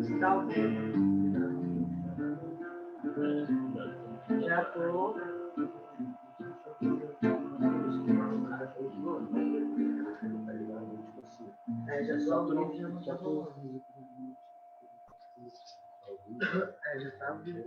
Está ao vivo. Já estou. Já estou ao vivo, já não estou. Já está ao vivo.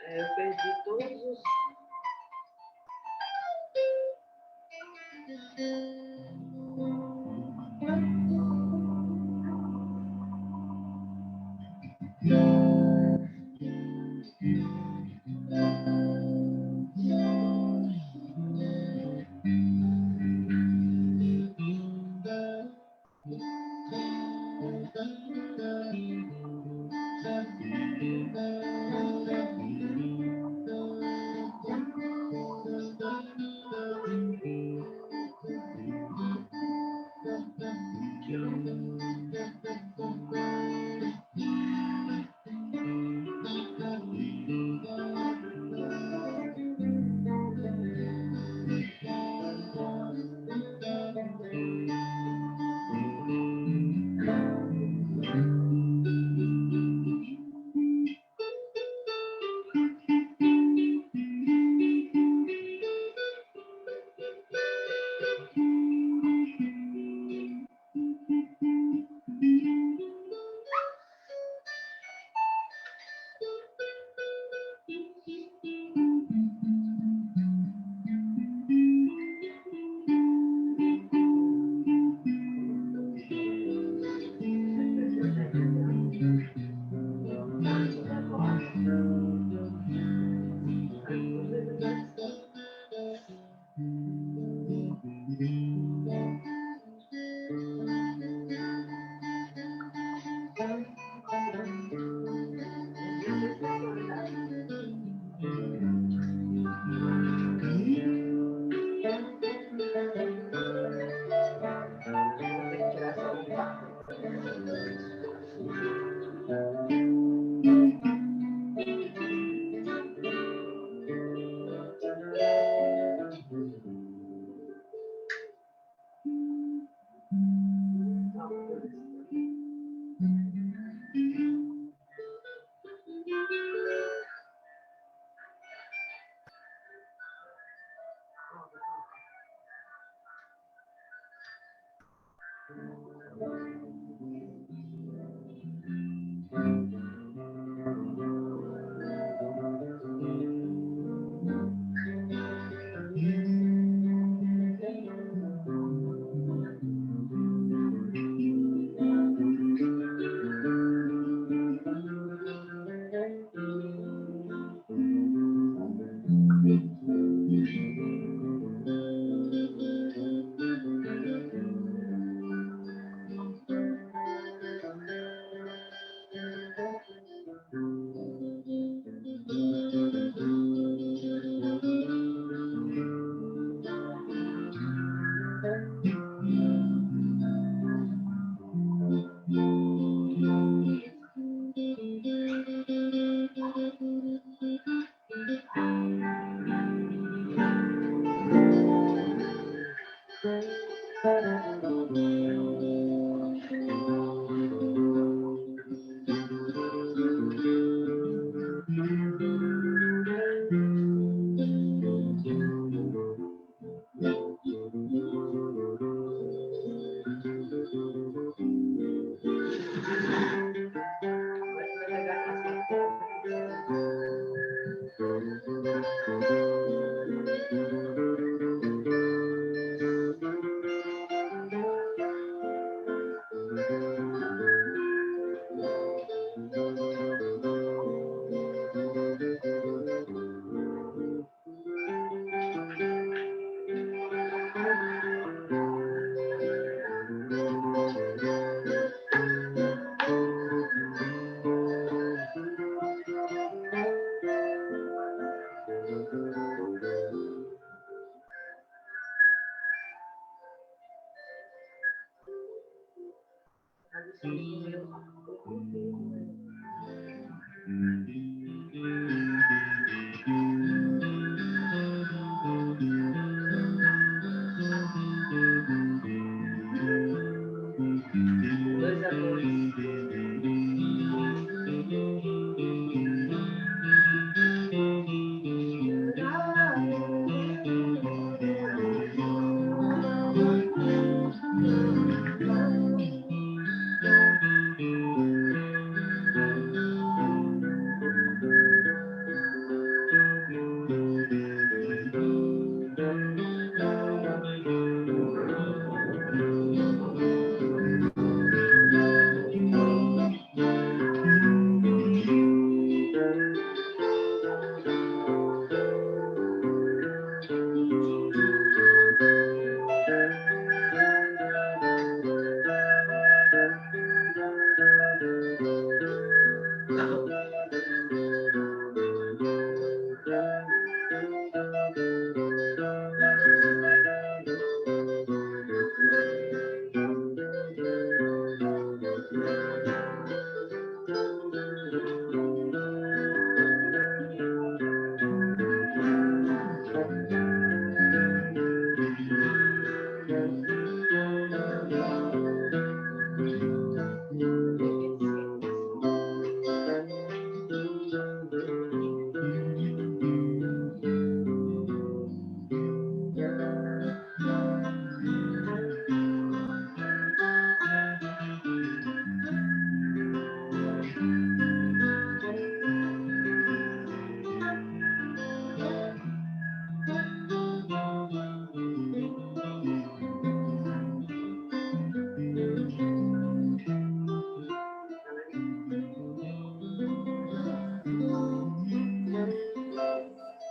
Eu perdi todos os...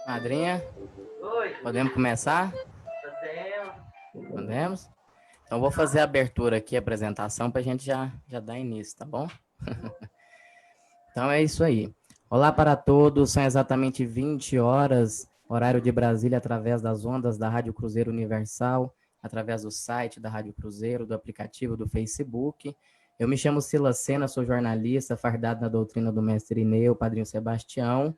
Madrinha, Oi, podemos começar? Podemos? Então, vou fazer a abertura aqui, a apresentação, para a gente já dar início, tá bom? Então, é isso aí. Olá para todos, são exatamente 20 horas, horário de Brasília, através das ondas da Rádio Cruzeiro Universal, através do site da Rádio Cruzeiro, do aplicativo do Facebook. Eu me chamo Silas Sena, sou jornalista, fardado na doutrina do mestre Ineu, padrinho Sebastião,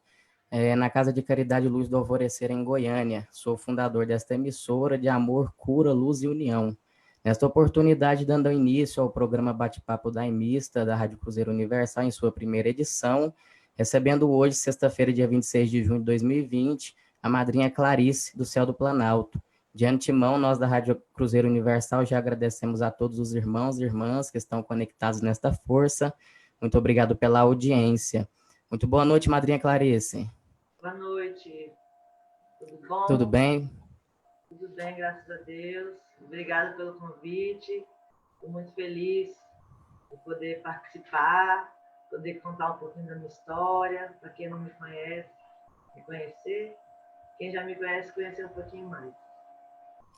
na Casa de Caridade Luz do Alvorecer, em Goiânia. Sou fundador desta emissora de amor, cura, luz e união. Nesta oportunidade, dando início ao programa Bate-Papo da Emista, da Rádio Cruzeiro Universal, em sua primeira edição, recebendo hoje, sexta-feira, dia 26 de junho de 2020, a madrinha Clarice, do Céu do Planalto. De antemão, nós da Rádio Cruzeiro Universal já agradecemos a todos os irmãos e irmãs que estão conectados nesta força. Muito obrigado pela audiência. Muito boa noite, madrinha Clarice. Boa noite. Tudo bom? Tudo bem? Tudo bem, graças a Deus. Obrigada pelo convite. Estou muito feliz de poder participar, poder contar um pouquinho da minha história, para quem não me conhece, me conhecer. Quem já me conhece, conhecer um pouquinho mais.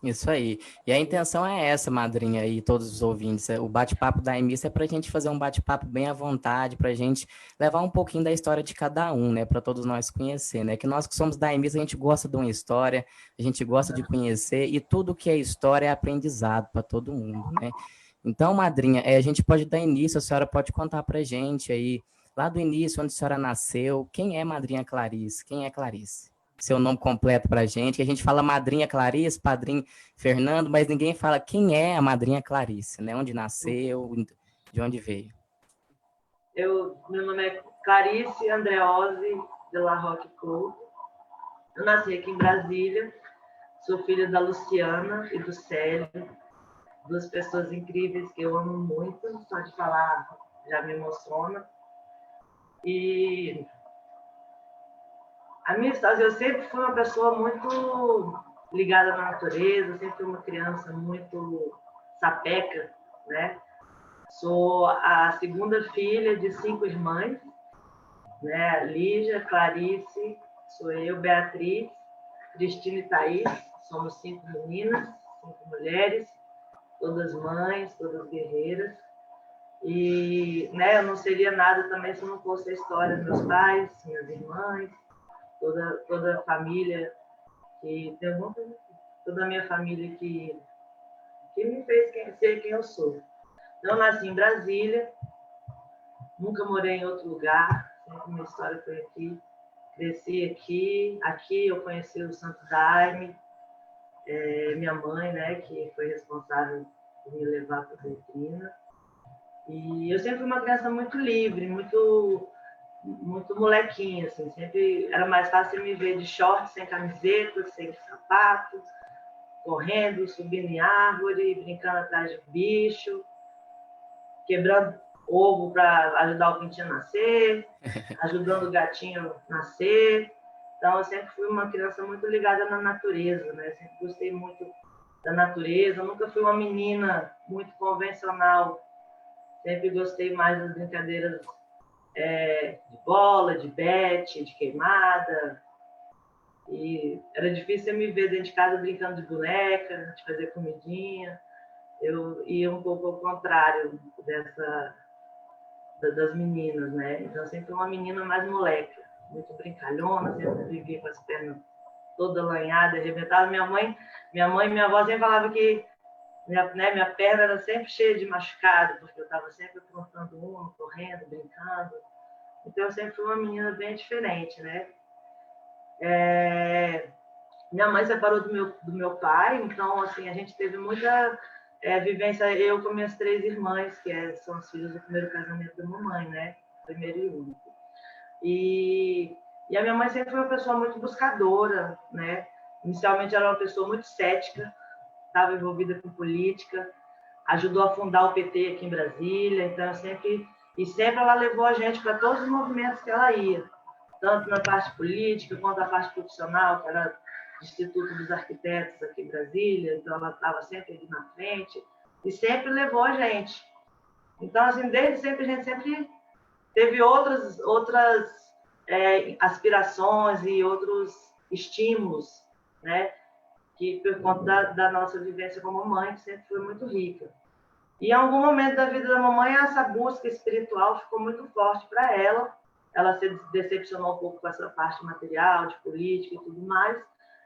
Isso aí. E a intenção é essa, madrinha e todos os ouvintes. O bate-papo da emissa é para a gente fazer um bate-papo bem à vontade, para a gente levar um pouquinho da história de cada um, né? Para todos nós conhecer, né? Que nós que somos da emissa, a gente gosta de uma história, a gente gosta de conhecer, e tudo que é história é aprendizado para todo mundo, né? Então, madrinha, a gente pode dar início, a senhora pode contar para a gente aí, lá do início, onde a senhora nasceu, quem é madrinha Clarice? Quem é Clarice? seu nome completo para a gente, que a gente fala madrinha Clarice, padrinho Fernando, mas ninguém fala quem é a madrinha Clarice, né? Onde nasceu, de onde veio. Meu nome é Clarice Andreose de La Roque Couto. Eu nasci aqui em Brasília, sou filha da Luciana e do Célio, duas pessoas incríveis que eu amo muito, só de falar já me emociona. E a minha história, eu sempre fui uma pessoa muito ligada à natureza, sempre fui uma criança muito sapeca, né? Sou a segunda filha de 5 irmãs, né? Lígia, Clarice, sou eu, Beatriz, Cristina e Thaís. Somos 5 meninas, 5 mulheres, todas mães, todas guerreiras. E, né, eu não seria nada também se não fosse a história dos meus pais, minhas irmãs, toda a família que tem toda a minha família que me fez ser quem eu sou. Então, eu nasci em Brasília, nunca morei em outro lugar, sempre minha história foi aqui. Cresci aqui. Aqui eu conheci o Santo Daime, minha mãe, né, que foi responsável por me levar para a doutrina. E eu sempre fui uma criança muito livre, muito molequinha, assim. Sempre era mais fácil me ver de short, sem camiseta, sem sapato, correndo, subindo em árvore, brincando atrás de bicho, quebrando ovo para ajudar o pintinho a nascer, ajudando o gatinho a nascer. Então, eu sempre fui uma criança muito ligada na natureza, né? Sempre gostei muito da natureza. Eu nunca fui uma menina muito convencional. Sempre gostei mais das brincadeiras de bola, de bete, de queimada. E era difícil me ver dentro de casa brincando de boneca, de fazer comidinha. Eu ia um pouco ao contrário das meninas, né? Então, sempre uma menina mais moleca, muito brincalhona, sempre vivia com as pernas toda lanhada, arrebentada. Minha mãe e minha avó sempre falavam que minha perna era sempre cheia de machucado, porque eu estava sempre aprontando correndo, brincando. Então, eu sempre fui uma menina bem diferente, né? Minha mãe separou do meu pai, então, assim, a gente teve muita vivência, eu com minhas 3 irmãs, que são as filhas do primeiro casamento da mamãe, né? Primeiro e único. E a minha mãe sempre foi uma pessoa muito buscadora, né? Inicialmente, ela era uma pessoa muito cética, estava envolvida com política, ajudou a fundar o PT aqui em Brasília, então sempre ela levou a gente para todos os movimentos que ela ia, tanto na parte política quanto na parte profissional, que era do Instituto dos Arquitetos aqui em Brasília, então ela estava sempre ali na frente e sempre levou a gente. Então, assim, desde sempre a gente sempre teve outras aspirações e outros estímulos, né? Que por conta da nossa vivência como mãe, que sempre foi muito rica. E em algum momento da vida da mamãe, essa busca espiritual ficou muito forte para ela. Ela se decepcionou um pouco com essa parte material, de política e tudo mais.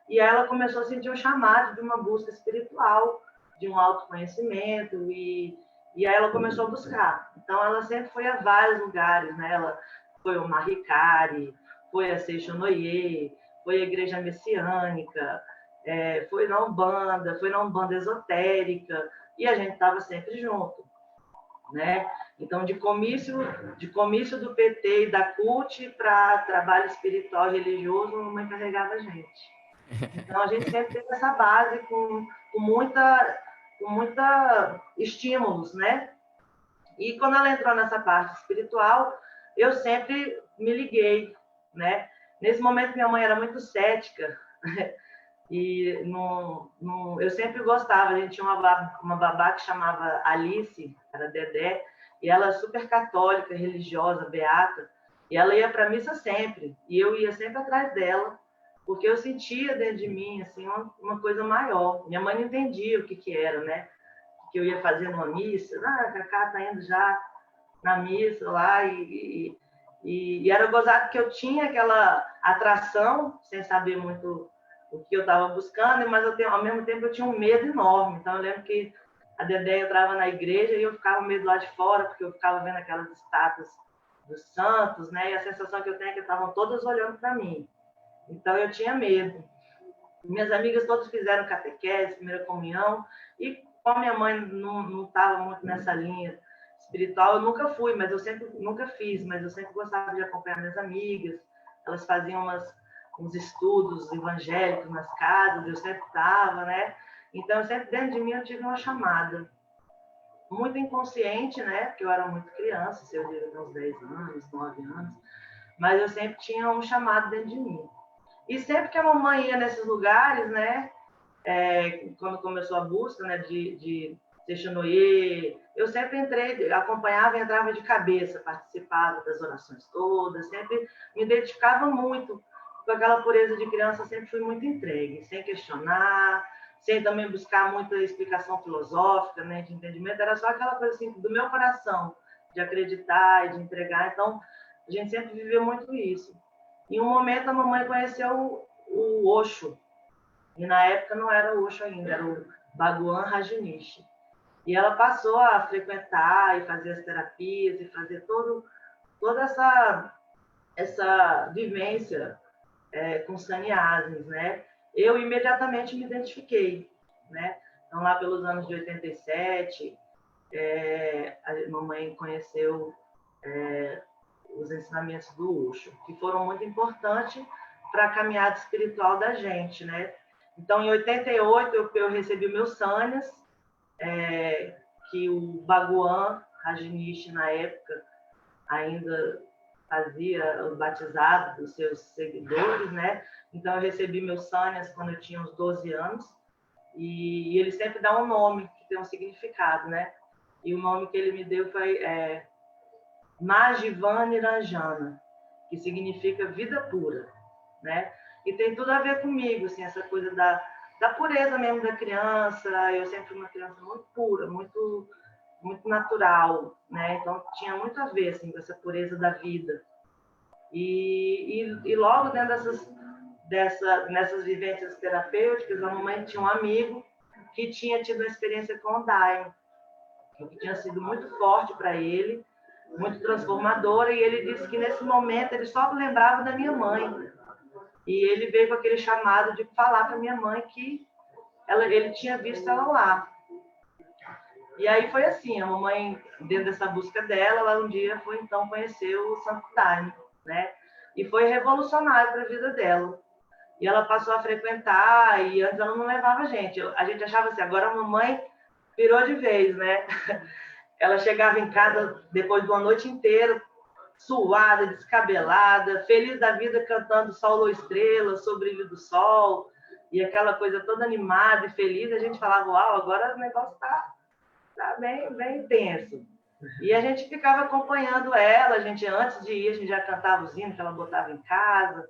E ela começou a sentir um chamado de uma busca espiritual, de um autoconhecimento. E aí ela começou a buscar. Então, ela sempre foi a vários lugares, né? Ela foi ao Mahikari, foi a Seixonoye, foi à Igreja Messiânica, foi na Umbanda esotérica, e a gente estava sempre junto, né? Então, de comício do PT e da CUT para trabalho espiritual e religioso, a mamãe carregava a gente. Então, a gente sempre teve essa base com muita estímulos, né? E quando ela entrou nessa parte espiritual, eu sempre me liguei, né? Nesse momento, minha mãe era muito cética, e eu sempre gostava. A gente tinha uma babá que chamava Alice, era Dedé, e ela é super católica, religiosa, beata, e ela ia para a missa sempre, e eu ia sempre atrás dela, porque eu sentia dentro de mim assim, uma coisa maior. Minha mãe não entendia o que era, né? O que eu ia fazer numa missa. A Cacá está indo já na missa lá, e era gozado que eu tinha aquela atração, sem saber muito o que eu estava buscando, mas ao mesmo tempo eu tinha um medo enorme. Então, eu lembro que a Dedé entrava na igreja e eu ficava com medo lá de fora, porque eu ficava vendo aquelas estátuas dos santos, né? E a sensação que eu tenho é que estavam todas olhando para mim. Então, eu tinha medo. Minhas amigas todas fizeram catequese, primeira comunhão, e como a minha mãe não estava muito nessa linha espiritual, eu nunca fui, mas eu sempre nunca fiz, mas eu sempre gostava de acompanhar minhas amigas. Elas faziam uns estudos evangélicos nas casas, eu sempre estava, né? Então, eu sempre, dentro de mim, eu tive uma chamada. Muito inconsciente, né? Porque eu era muito criança, se eu diria uns 10 anos, 9 anos, mas eu sempre tinha um chamado dentro de mim. E sempre que a mamãe ia nesses lugares, né? Quando começou a busca, né, de Seixonoye, eu sempre entrei, acompanhava e entrava de cabeça, participava das orações todas, sempre me identificava muito com aquela pureza de criança, sempre fui muito entregue, sem questionar, sem também buscar muita explicação filosófica, né, de entendimento, era só aquela coisa assim, do meu coração, de acreditar e de entregar. Então, a gente sempre viveu muito isso. Em um momento, a mamãe conheceu o Osho, e na época não era o Osho ainda, era o Bhagwan Rajneesh. E ela passou a frequentar e fazer as terapias e fazer toda essa vivência com sannyasis, né? Eu imediatamente me identifiquei, né? Então, lá pelos anos de 87, a mamãe conheceu os ensinamentos do Osho, que foram muito importantes para a caminhada espiritual da gente, né? Então, em 88, eu recebi meus sannyas, que o Bhagwan Rajneesh, na época, ainda fazia o batizado dos seus seguidores, né? Então, eu recebi meus sannyas quando eu tinha uns 12 anos, e ele sempre dá um nome que tem um significado, né? E o nome que ele me deu foi Majivan Niranjana, que significa vida pura, né? E tem tudo a ver comigo, assim, essa coisa da pureza mesmo da criança. Eu sempre fui uma criança muito pura, muito natural, né? Então tinha muito a ver assim com essa pureza da vida. E logo dentro nessas vivências terapêuticas, a mamãe tinha um amigo que tinha tido uma experiência com o Daime, que tinha sido muito forte para ele, muito transformadora, e ele disse que nesse momento ele só lembrava da minha mãe. E ele veio com aquele chamado de falar para minha mãe que ele tinha visto ela lá. E aí foi assim, a mamãe, dentro dessa busca dela, ela um dia foi então conhecer o Santo Daime, né? E foi revolucionário para a vida dela. E ela passou a frequentar, e antes ela não levava a gente. A gente achava assim, agora a mamãe virou de vez, né? Ela chegava em casa depois de uma noite inteira, suada, descabelada, feliz da vida, cantando Sol ou Estrela, Sobre o Brilho do Sol, e aquela coisa toda animada e feliz. A gente falava, uau, agora o negócio tá bem, bem intenso. E a gente ficava acompanhando ela, a gente, antes de ir, a gente já cantava os hinos que ela botava em casa.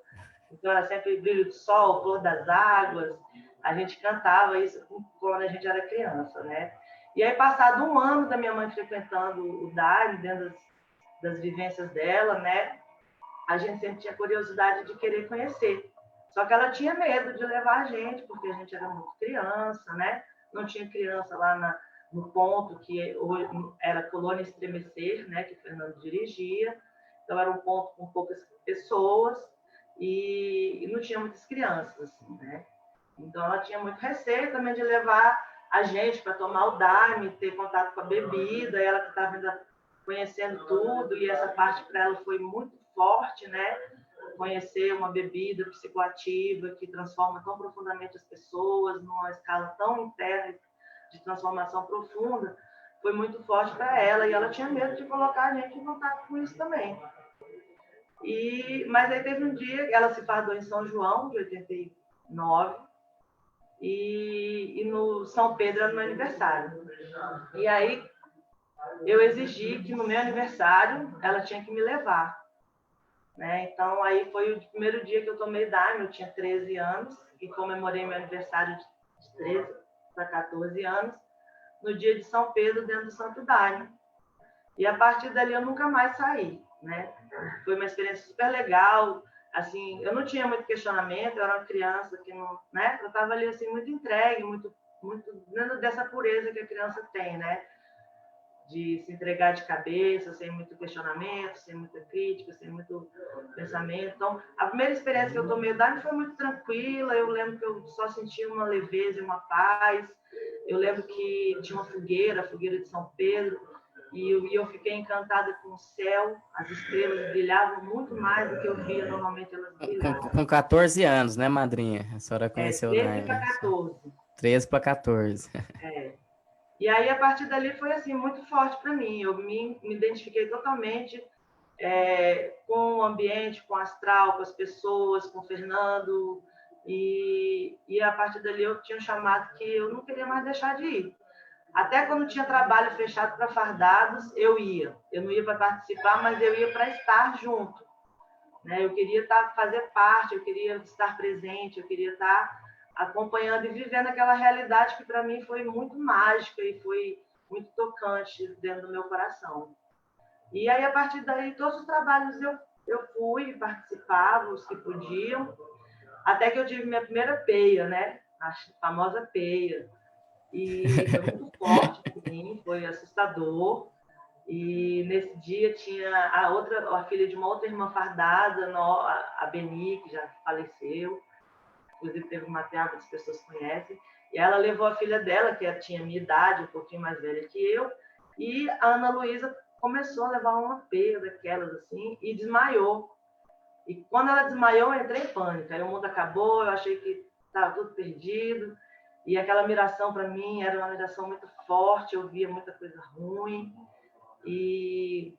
Então, era sempre Brilho do Sol, Flor das Águas. A gente cantava isso quando a gente era criança, né? E aí, passado um ano da minha mãe frequentando o Daime, dentro das vivências dela, né? A gente sempre tinha curiosidade de querer conhecer. Só que ela tinha medo de levar a gente, porque a gente era muito criança, né? Não tinha criança lá no ponto que hoje era Colônia Estremecer, né? Que o Fernando dirigia. Então, era um ponto com poucas pessoas e não tinha muitas crianças, assim, né? Então, ela tinha muito receio também de levar a gente para tomar o Daime, ter contato com a bebida, ela que estava ainda conhecendo tudo, e essa parte para ela foi muito forte, né? Conhecer uma bebida psicoativa que transforma tão profundamente as pessoas, numa escala tão interna de transformação profunda, foi muito forte para ela, e ela tinha medo de colocar a gente em contato com isso também. Mas aí teve um dia que ela se fardou em São João, de 89, e no São Pedro era no meu aniversário. E aí eu exigi que no meu aniversário ela tinha que me levar, né? Então aí foi o primeiro dia que eu tomei Daime, eu tinha 13 anos, e comemorei meu aniversário de 13 para 14 anos, no dia de São Pedro, dentro do Santo Daime. E a partir dali eu nunca mais saí, né? Foi uma experiência super legal. Assim, eu não tinha muito questionamento, eu era uma criança que não, né? Eu estava ali assim muito entregue, muito dentro dessa pureza que a criança tem, né? de se entregar de cabeça, sem muito questionamento, sem muita crítica, sem muito pensamento. Então, a primeira experiência que eu tomei o Daime foi muito tranquila, eu lembro que eu só senti uma leveza e uma paz. Eu lembro que tinha uma fogueira, a fogueira de São Pedro, e eu fiquei encantada com o céu, as estrelas brilhavam muito mais do que eu via normalmente elas brilhavam. Com 14 anos, né, madrinha? A senhora conheceu o 13 para Daime. 14. 13 para 14. É. E aí, a partir dali, foi assim, muito forte para mim. Eu me identifiquei totalmente com o ambiente, com o astral, com as pessoas, com o Fernando. E a partir dali, eu tinha um chamado que eu não queria mais deixar de ir. Até quando tinha trabalho fechado para fardados, eu ia. Eu não ia para participar, mas eu ia para estar junto. Né? Eu queria fazer parte, eu queria estar presente, eu queria estar acompanhando e vivendo aquela realidade que para mim foi muito mágica e foi muito tocante dentro do meu coração. E aí, a partir daí, todos os trabalhos eu fui e participava, os que podiam, até que eu tive minha primeira peia, né? A famosa peia. E foi muito forte para mim, foi assustador. E nesse dia tinha a filha de uma outra irmã fardada, a Beni, que já faleceu. Inclusive teve uma piada, as pessoas conhecem. E ela levou a filha dela, que tinha minha idade, um pouquinho mais velha que eu, e a Ana Luísa começou a levar uma peia daquelas assim e desmaiou. E quando ela desmaiou, eu entrei em pânico. Aí o mundo acabou, eu achei que estava tudo perdido. E aquela miração para mim era uma miração muito forte, eu via muita coisa ruim. E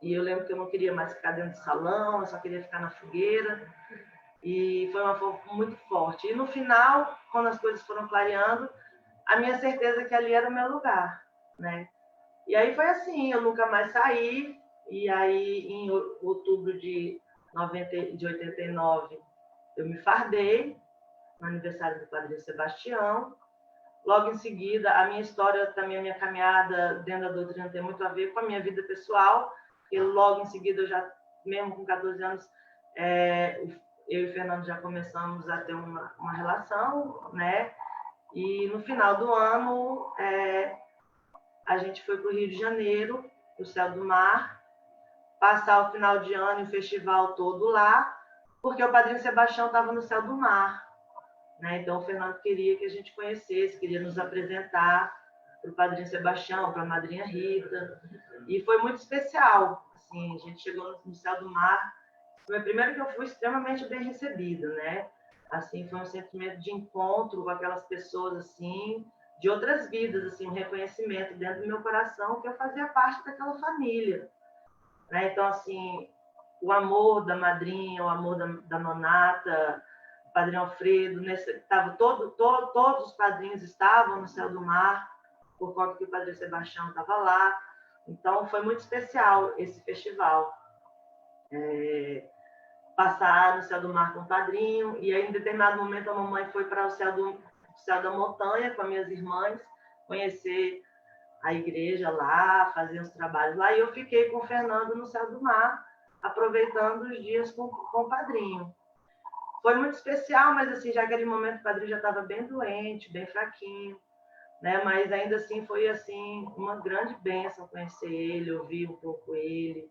eu lembro que eu não queria mais ficar dentro do salão, eu só queria ficar na fogueira. E foi uma forma muito forte. E no final, quando as coisas foram clareando, a minha certeza é que ali era o meu lugar, né? E aí foi assim, eu nunca mais saí. E aí, em outubro de 89, eu me fardei, no aniversário do Padre Sebastião. Logo em seguida, a minha história também, a minha caminhada dentro da doutrina tem muito a ver com a minha vida pessoal, porque logo em seguida, eu já, mesmo com 14 anos, eu e o Fernando já começamos a ter uma relação, né? E no final do ano, a gente foi para o Rio de Janeiro, para o Céu do Mar, passar o final de ano e o festival todo lá, porque o Padrinho Sebastião estava no Céu do Mar. Né? Então, o Fernando queria que a gente conhecesse, queria nos apresentar para o Padrinho Sebastião, para a Madrinha Rita. E foi muito especial. Assim, a gente chegou no Céu do Mar. Foi primeiro que eu fui extremamente bem recebida, né? Assim, foi um sentimento de encontro com aquelas pessoas, assim, de outras vidas, assim, um reconhecimento dentro do meu coração que eu fazia parte daquela família. Né? Então, assim, o amor da madrinha, o amor da nonata, o padrinho Alfredo, todos os padrinhos estavam no Céu do Mar, por conta que o padre Sebastião estava lá. Então, foi muito especial esse festival. Passar no Céu do Mar com o padrinho, e aí, em determinado momento, a mamãe foi para o céu da montanha com as minhas irmãs, conhecer a igreja lá, fazer os trabalhos lá, e eu fiquei com o Fernando no Céu do Mar, aproveitando os dias com o padrinho. Foi muito especial, mas assim, já naquele momento o padrinho já estava bem doente, bem fraquinho, né? Mas ainda assim foi assim uma grande bênção conhecer ele, ouvir um pouco ele,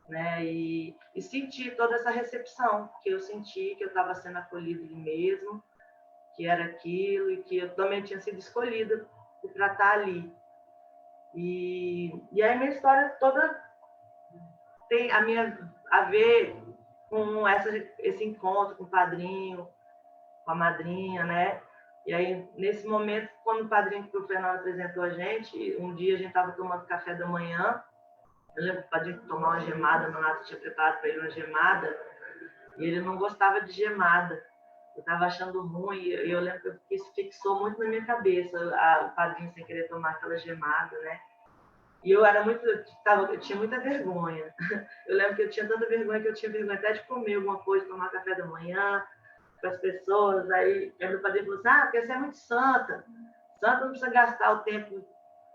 né? E sentir toda essa recepção que eu senti, que eu estava sendo acolhida ali mesmo, que era aquilo e que eu também tinha sido escolhida para estar ali. E aí minha história toda tem a ver com esse encontro com o padrinho, com a madrinha, né? E aí, nesse momento, quando o padrinho que o Fernando apresentou a gente, um dia a gente estava tomando café da manhã, eu lembro que o padrinho tomar uma gemada, a Nonata tinha preparado para ele uma gemada, e ele não gostava de gemada. Eu estava achando ruim, e eu lembro que isso fixou muito na minha cabeça, o padrinho sem querer tomar aquela gemada, né? E eu tinha muita vergonha. Eu lembro que eu tinha tanta vergonha que eu tinha vergonha até de comer alguma coisa, tomar café da manhã com as pessoas. Aí meu padrinho falou assim, porque você é muito santa. Santa não precisa gastar o tempo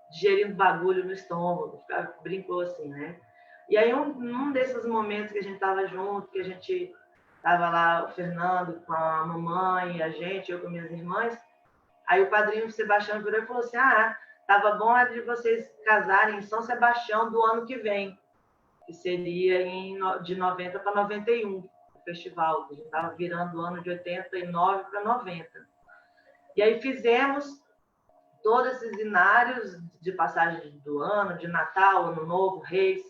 digerindo bagulho no estômago. Brincou assim, né? E aí um desses momentos que a gente estava junto, que a gente estava lá, o Fernando com a mamãe, a gente, eu com minhas irmãs, aí o padrinho Sebastião virou e falou assim, estava bom a de vocês casarem em São Sebastião do ano que vem, que seria de 90 para 91, o festival. A gente estava virando o ano de 89 para 90. E aí fizemos todos esses inários de passagem do ano, de Natal, Ano Novo, Reis,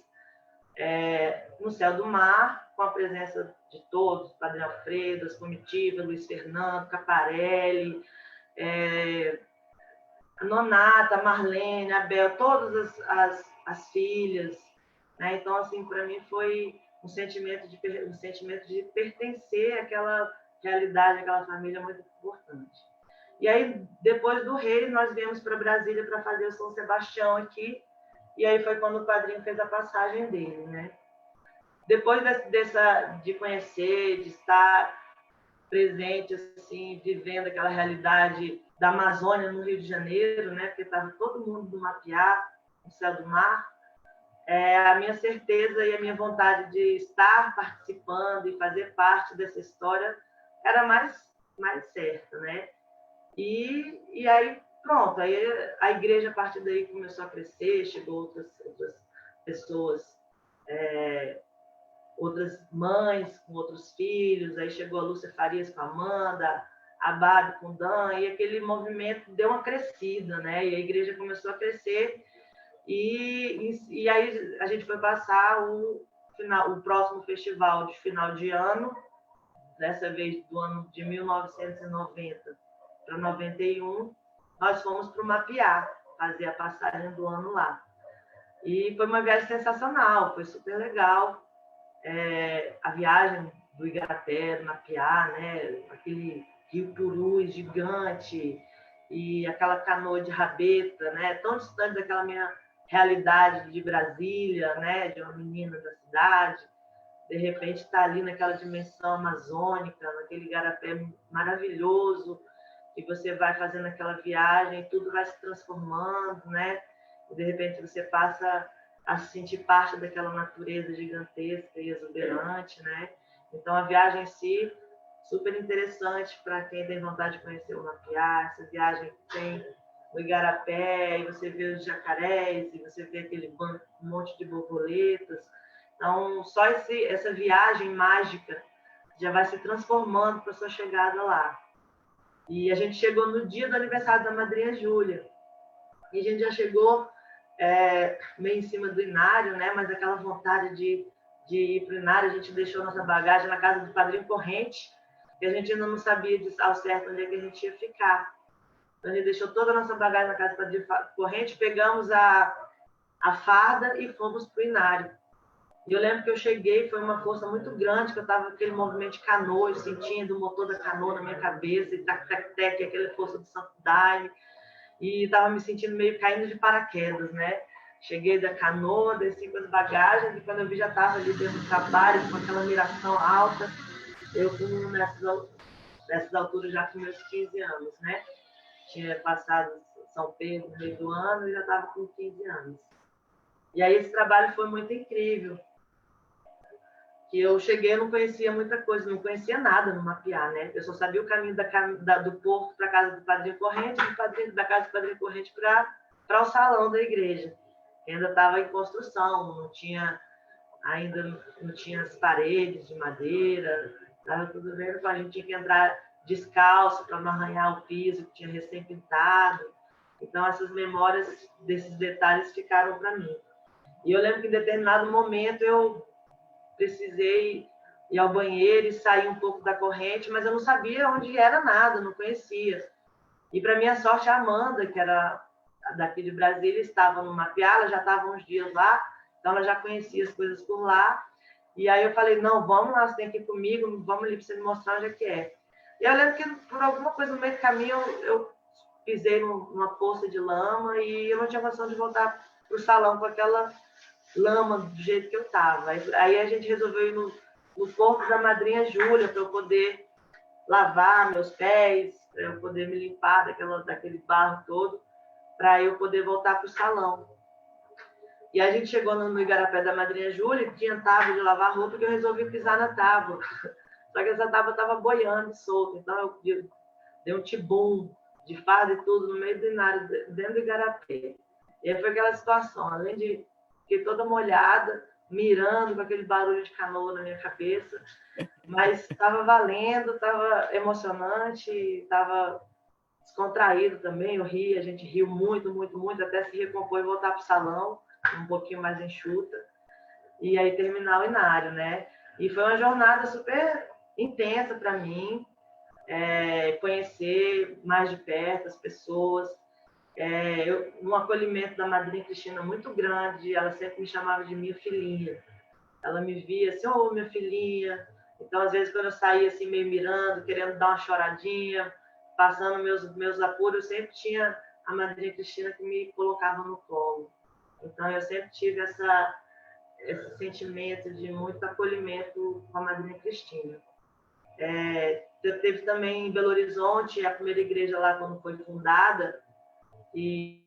no Céu do Mar, com a presença de todos, Padre Alfredo, as comitivas, Luiz Fernando, Caparelli, a Nonata, a Marlene, a Bel, todas as filhas, né? Então, assim, para mim foi um sentimento de pertencer àquela realidade, àquela família muito importante. E aí, depois do Rei, nós viemos para Brasília para fazer o São Sebastião aqui, e aí foi quando o padrinho fez a passagem dele, né? Depois de conhecer, de estar presente, assim, vivendo aquela realidade da Amazônia no Rio de Janeiro, né? Porque estava todo mundo do Mapiá, no Céu do Mar, a minha certeza e a minha vontade de estar participando e fazer parte dessa história era mais certa, né? E aí, pronto, aí a igreja, a partir daí, começou a crescer, chegou outras pessoas, outras mães com outros filhos, aí chegou a Lúcia Farias com a Amanda, a Babi com o Dan, e aquele movimento deu uma crescida, né? E a igreja começou a crescer, e aí a gente foi passar o próximo festival de final de ano, dessa vez do ano de 1990 para 91, nós fomos para o Mapiá, fazer a passagem do ano lá. E foi uma viagem sensacional, foi super legal. A viagem do Igarapé, do Mapiá, né? Aquele rio Purus gigante, e aquela canoa de rabeta, né? Tão distante daquela minha realidade de Brasília, né? De uma menina da cidade. De repente está ali naquela dimensão amazônica, naquele igarapé maravilhoso, e você vai fazendo aquela viagem, tudo vai se transformando, né? E de repente você passa a se sentir parte daquela natureza gigantesca e exuberante, né? Então a viagem em si, super interessante para quem tem vontade de conhecer o Mapiá. Essa viagem tem o igarapé, e você vê os jacarés, e você vê aquele monte de borboletas. Então, só essa viagem mágica já vai se transformando para a sua chegada lá. E a gente chegou no dia do aniversário da madrinha Júlia. E a gente já chegou meio em cima do Inário, né? Mas aquela vontade de ir para o Inário, a gente deixou nossa bagagem na casa do padrinho Corrente, e a gente ainda não sabia ao certo onde é que a gente ia ficar. Então, a gente deixou toda a nossa bagagem na casa do padrinho Corrente, pegamos a farda e fomos para o Inário. E eu lembro que eu cheguei, foi uma força muito grande, que eu estava com aquele movimento de canoa, sentindo o motor da canoa na minha cabeça, e tac-tac-tac, aquela força do Santo Daime, e estava me sentindo meio caindo de paraquedas, né? Cheguei da canoa, desci com as bagagens, e quando eu vi já estava ali dentro do trabalho, com aquela miração alta, eu nessas alturas já com meus 15 anos, né? Tinha passado São Pedro no meio do ano e já estava com 15 anos. E aí esse trabalho foi muito incrível, que eu cheguei, eu não conhecia muita coisa, não conhecia nada no Mapiá, né? Eu só sabia o caminho do porto para a casa do padrinho Corrente, da casa do padrinho Corrente para o salão da igreja, que ainda estava em construção, ainda não tinha as paredes de madeira, estava tudo vendo, a gente tinha que entrar descalço para não arranhar o piso, que tinha recém-pintado. Então, essas memórias desses detalhes ficaram para mim. E eu lembro que em determinado momento eu precisei ir ao banheiro e sair um pouco da corrente, mas eu não sabia onde era nada, não conhecia. E, para minha sorte, a Amanda, que era daqui de Brasília, estava no Mapiá, ela já estava uns dias lá, então ela já conhecia as coisas por lá. E aí eu falei, não, vamos lá, você tem que ir comigo, vamos ali para você me mostrar onde é que é. E eu lembro que, por alguma coisa no meio do caminho, eu pisei numa poça de lama e eu não tinha condição de voltar para o salão com aquela lama do jeito que eu estava. Aí a gente resolveu ir no porto da madrinha Júlia para eu poder lavar meus pés, para eu poder me limpar daquele barro todo, para eu poder voltar para o salão. E a gente chegou no igarapé da madrinha Júlia, tinha tábua de lavar roupa, que eu resolvi pisar na tábua. Só que essa tábua estava boiando, solta, então eu dei um tibum de farda e tudo, no meio do Inário, dentro do Igarapé. E aí foi aquela situação, além de fiquei toda molhada, mirando com aquele barulho de canoa na minha cabeça, mas estava valendo, estava emocionante, estava descontraído também, eu ri, a gente riu muito, muito, muito, até se recompor e voltar para o salão, um pouquinho mais enxuta, e aí terminar o Inário, né? E foi uma jornada super intensa para mim, conhecer mais de perto as pessoas, um acolhimento da madrinha Cristina muito grande, ela sempre me chamava de minha filhinha, ela me via assim, ô, minha filhinha, então às vezes quando eu saía assim meio mirando, querendo dar uma choradinha, passando meus apuros, eu sempre tinha a madrinha Cristina que me colocava no colo, então eu sempre tive esse sentimento de muito acolhimento com a madrinha Cristina. Teve também em Belo Horizonte a primeira igreja lá quando foi fundada, e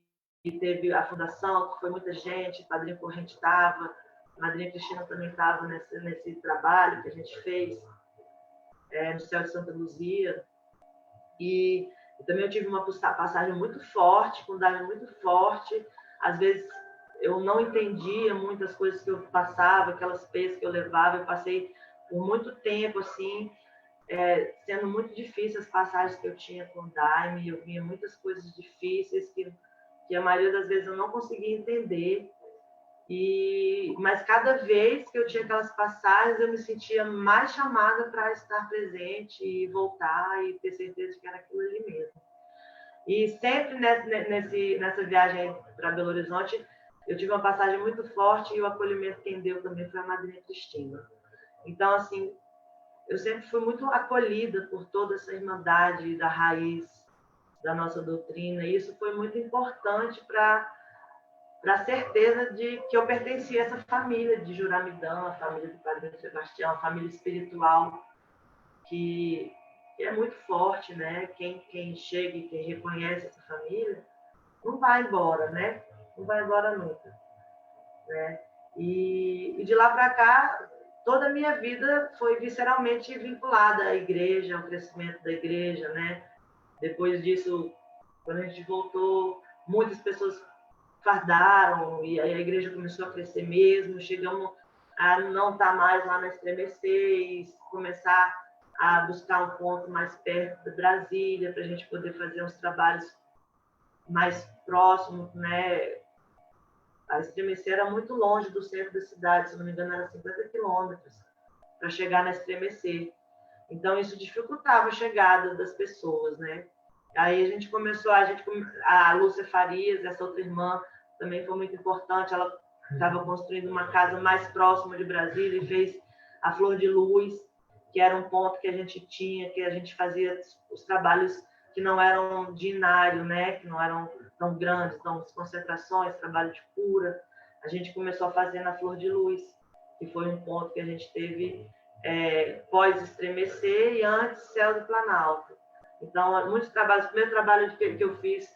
teve a fundação, que foi muita gente, o Padrinho Corrente estava, a Madrinha Cristina também estava nesse trabalho que a gente fez no céu de Santa Luzia. E também eu tive uma passagem muito forte, com um Daime muito forte. Às vezes eu não entendia muitas coisas que eu passava, aquelas peças que eu levava. Eu passei por muito tempo assim, sendo muito difícil as passagens que eu tinha com o Daime. Eu via muitas coisas difíceis que a maioria das vezes eu não conseguia entender. Mas cada vez que eu tinha aquelas passagens, eu me sentia mais chamada para estar presente e voltar e ter certeza de que era aquilo ali mesmo. E sempre nessa viagem para Belo Horizonte, eu tive uma passagem muito forte e o acolhimento quem deu também foi a madrinha Cristina. Então, assim, eu sempre fui muito acolhida por toda essa irmandade da raiz da nossa doutrina, e isso foi muito importante para a certeza de que eu pertencia a essa família de Juramidã, a família do Padre Sebastião, a família espiritual que é muito forte, né? Quem chega e quem reconhece essa família não vai embora, né? Não vai embora nunca, né? E de lá para cá, toda a minha vida foi visceralmente vinculada à igreja, ao crescimento da igreja, né? Depois disso, quando a gente voltou, muitas pessoas fardaram e aí a igreja começou a crescer mesmo, chegamos a não estar mais lá na Estremecer e começar a buscar um ponto mais perto de Brasília para a gente poder fazer uns trabalhos mais próximos, né? A Estremecer era muito longe do centro da cidade, se não me engano era 50 quilômetros para chegar na Estremecer. Então isso dificultava a chegada das pessoas, né? Aí a gente começou, a Lúcia Farias, essa outra irmã, também foi muito importante. Ela estava construindo uma casa mais próxima de Brasília e fez a Flor de Luz, que era um ponto que a gente tinha, que a gente fazia os trabalhos que não eram de Inário, né? Que não eram tão grandes, então as concentrações, trabalho de cura. A gente começou a fazer na Flor de Luz, que foi um ponto que a gente teve pós-Estremecer e antes Céu do Planalto. Então, muitos trabalhos. O primeiro trabalho que eu fiz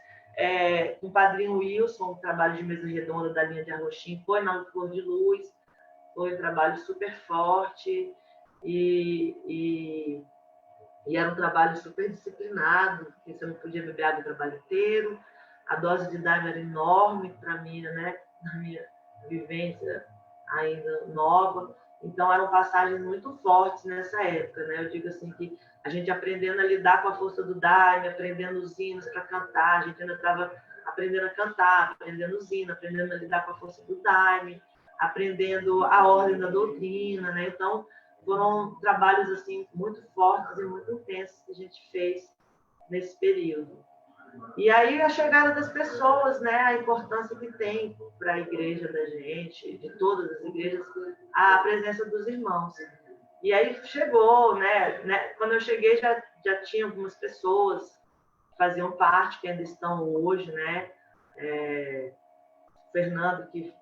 com o Padrinho Wilson, um trabalho de mesa redonda da linha de Arroxim, foi na Flor de Luz, foi um trabalho super forte e era um trabalho super disciplinado, porque você não podia beber água o trabalho inteiro, a dose de Daime era enorme para mim, né, na minha vivência ainda nova, então eram passagens muito fortes nessa época, né? Eu digo assim que a gente aprendendo a lidar com a força do Daime, aprendendo os hinos para cantar, a gente ainda estava aprendendo a cantar, aprendendo os hinos, aprendendo a lidar com a força do Daime, aprendendo a ordem da doutrina, né? Então foram trabalhos assim muito fortes e muito intensos que a gente fez nesse período. E aí a chegada das pessoas, né, a importância que tem para a igreja da gente, de todas as igrejas, a presença dos irmãos. E aí chegou, né, quando eu cheguei já tinha algumas pessoas que faziam parte, que ainda estão hoje, né, Fernando que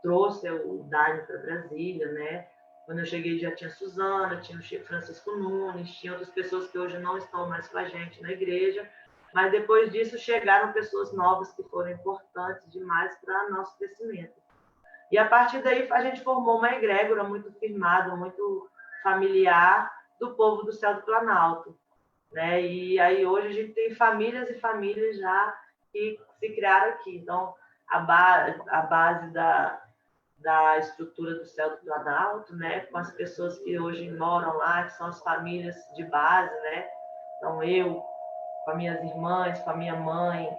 trouxe o Daime para Brasília, né. Quando eu cheguei já tinha Suzana, tinha o Francisco Nunes, tinha outras pessoas que hoje não estão mais com a gente na igreja, mas depois disso chegaram pessoas novas que foram importantes demais para nosso crescimento. E a partir daí a gente formou uma egrégora muito firmada, muito familiar do povo do Céu do Planalto. né? E aí hoje a gente tem famílias e famílias já que se criaram aqui. Então, a base da estrutura do Céu do Planalto, né? Com as pessoas que hoje moram lá, que são as famílias de base, né? Então, eu, com as minhas irmãs, com a minha mãe,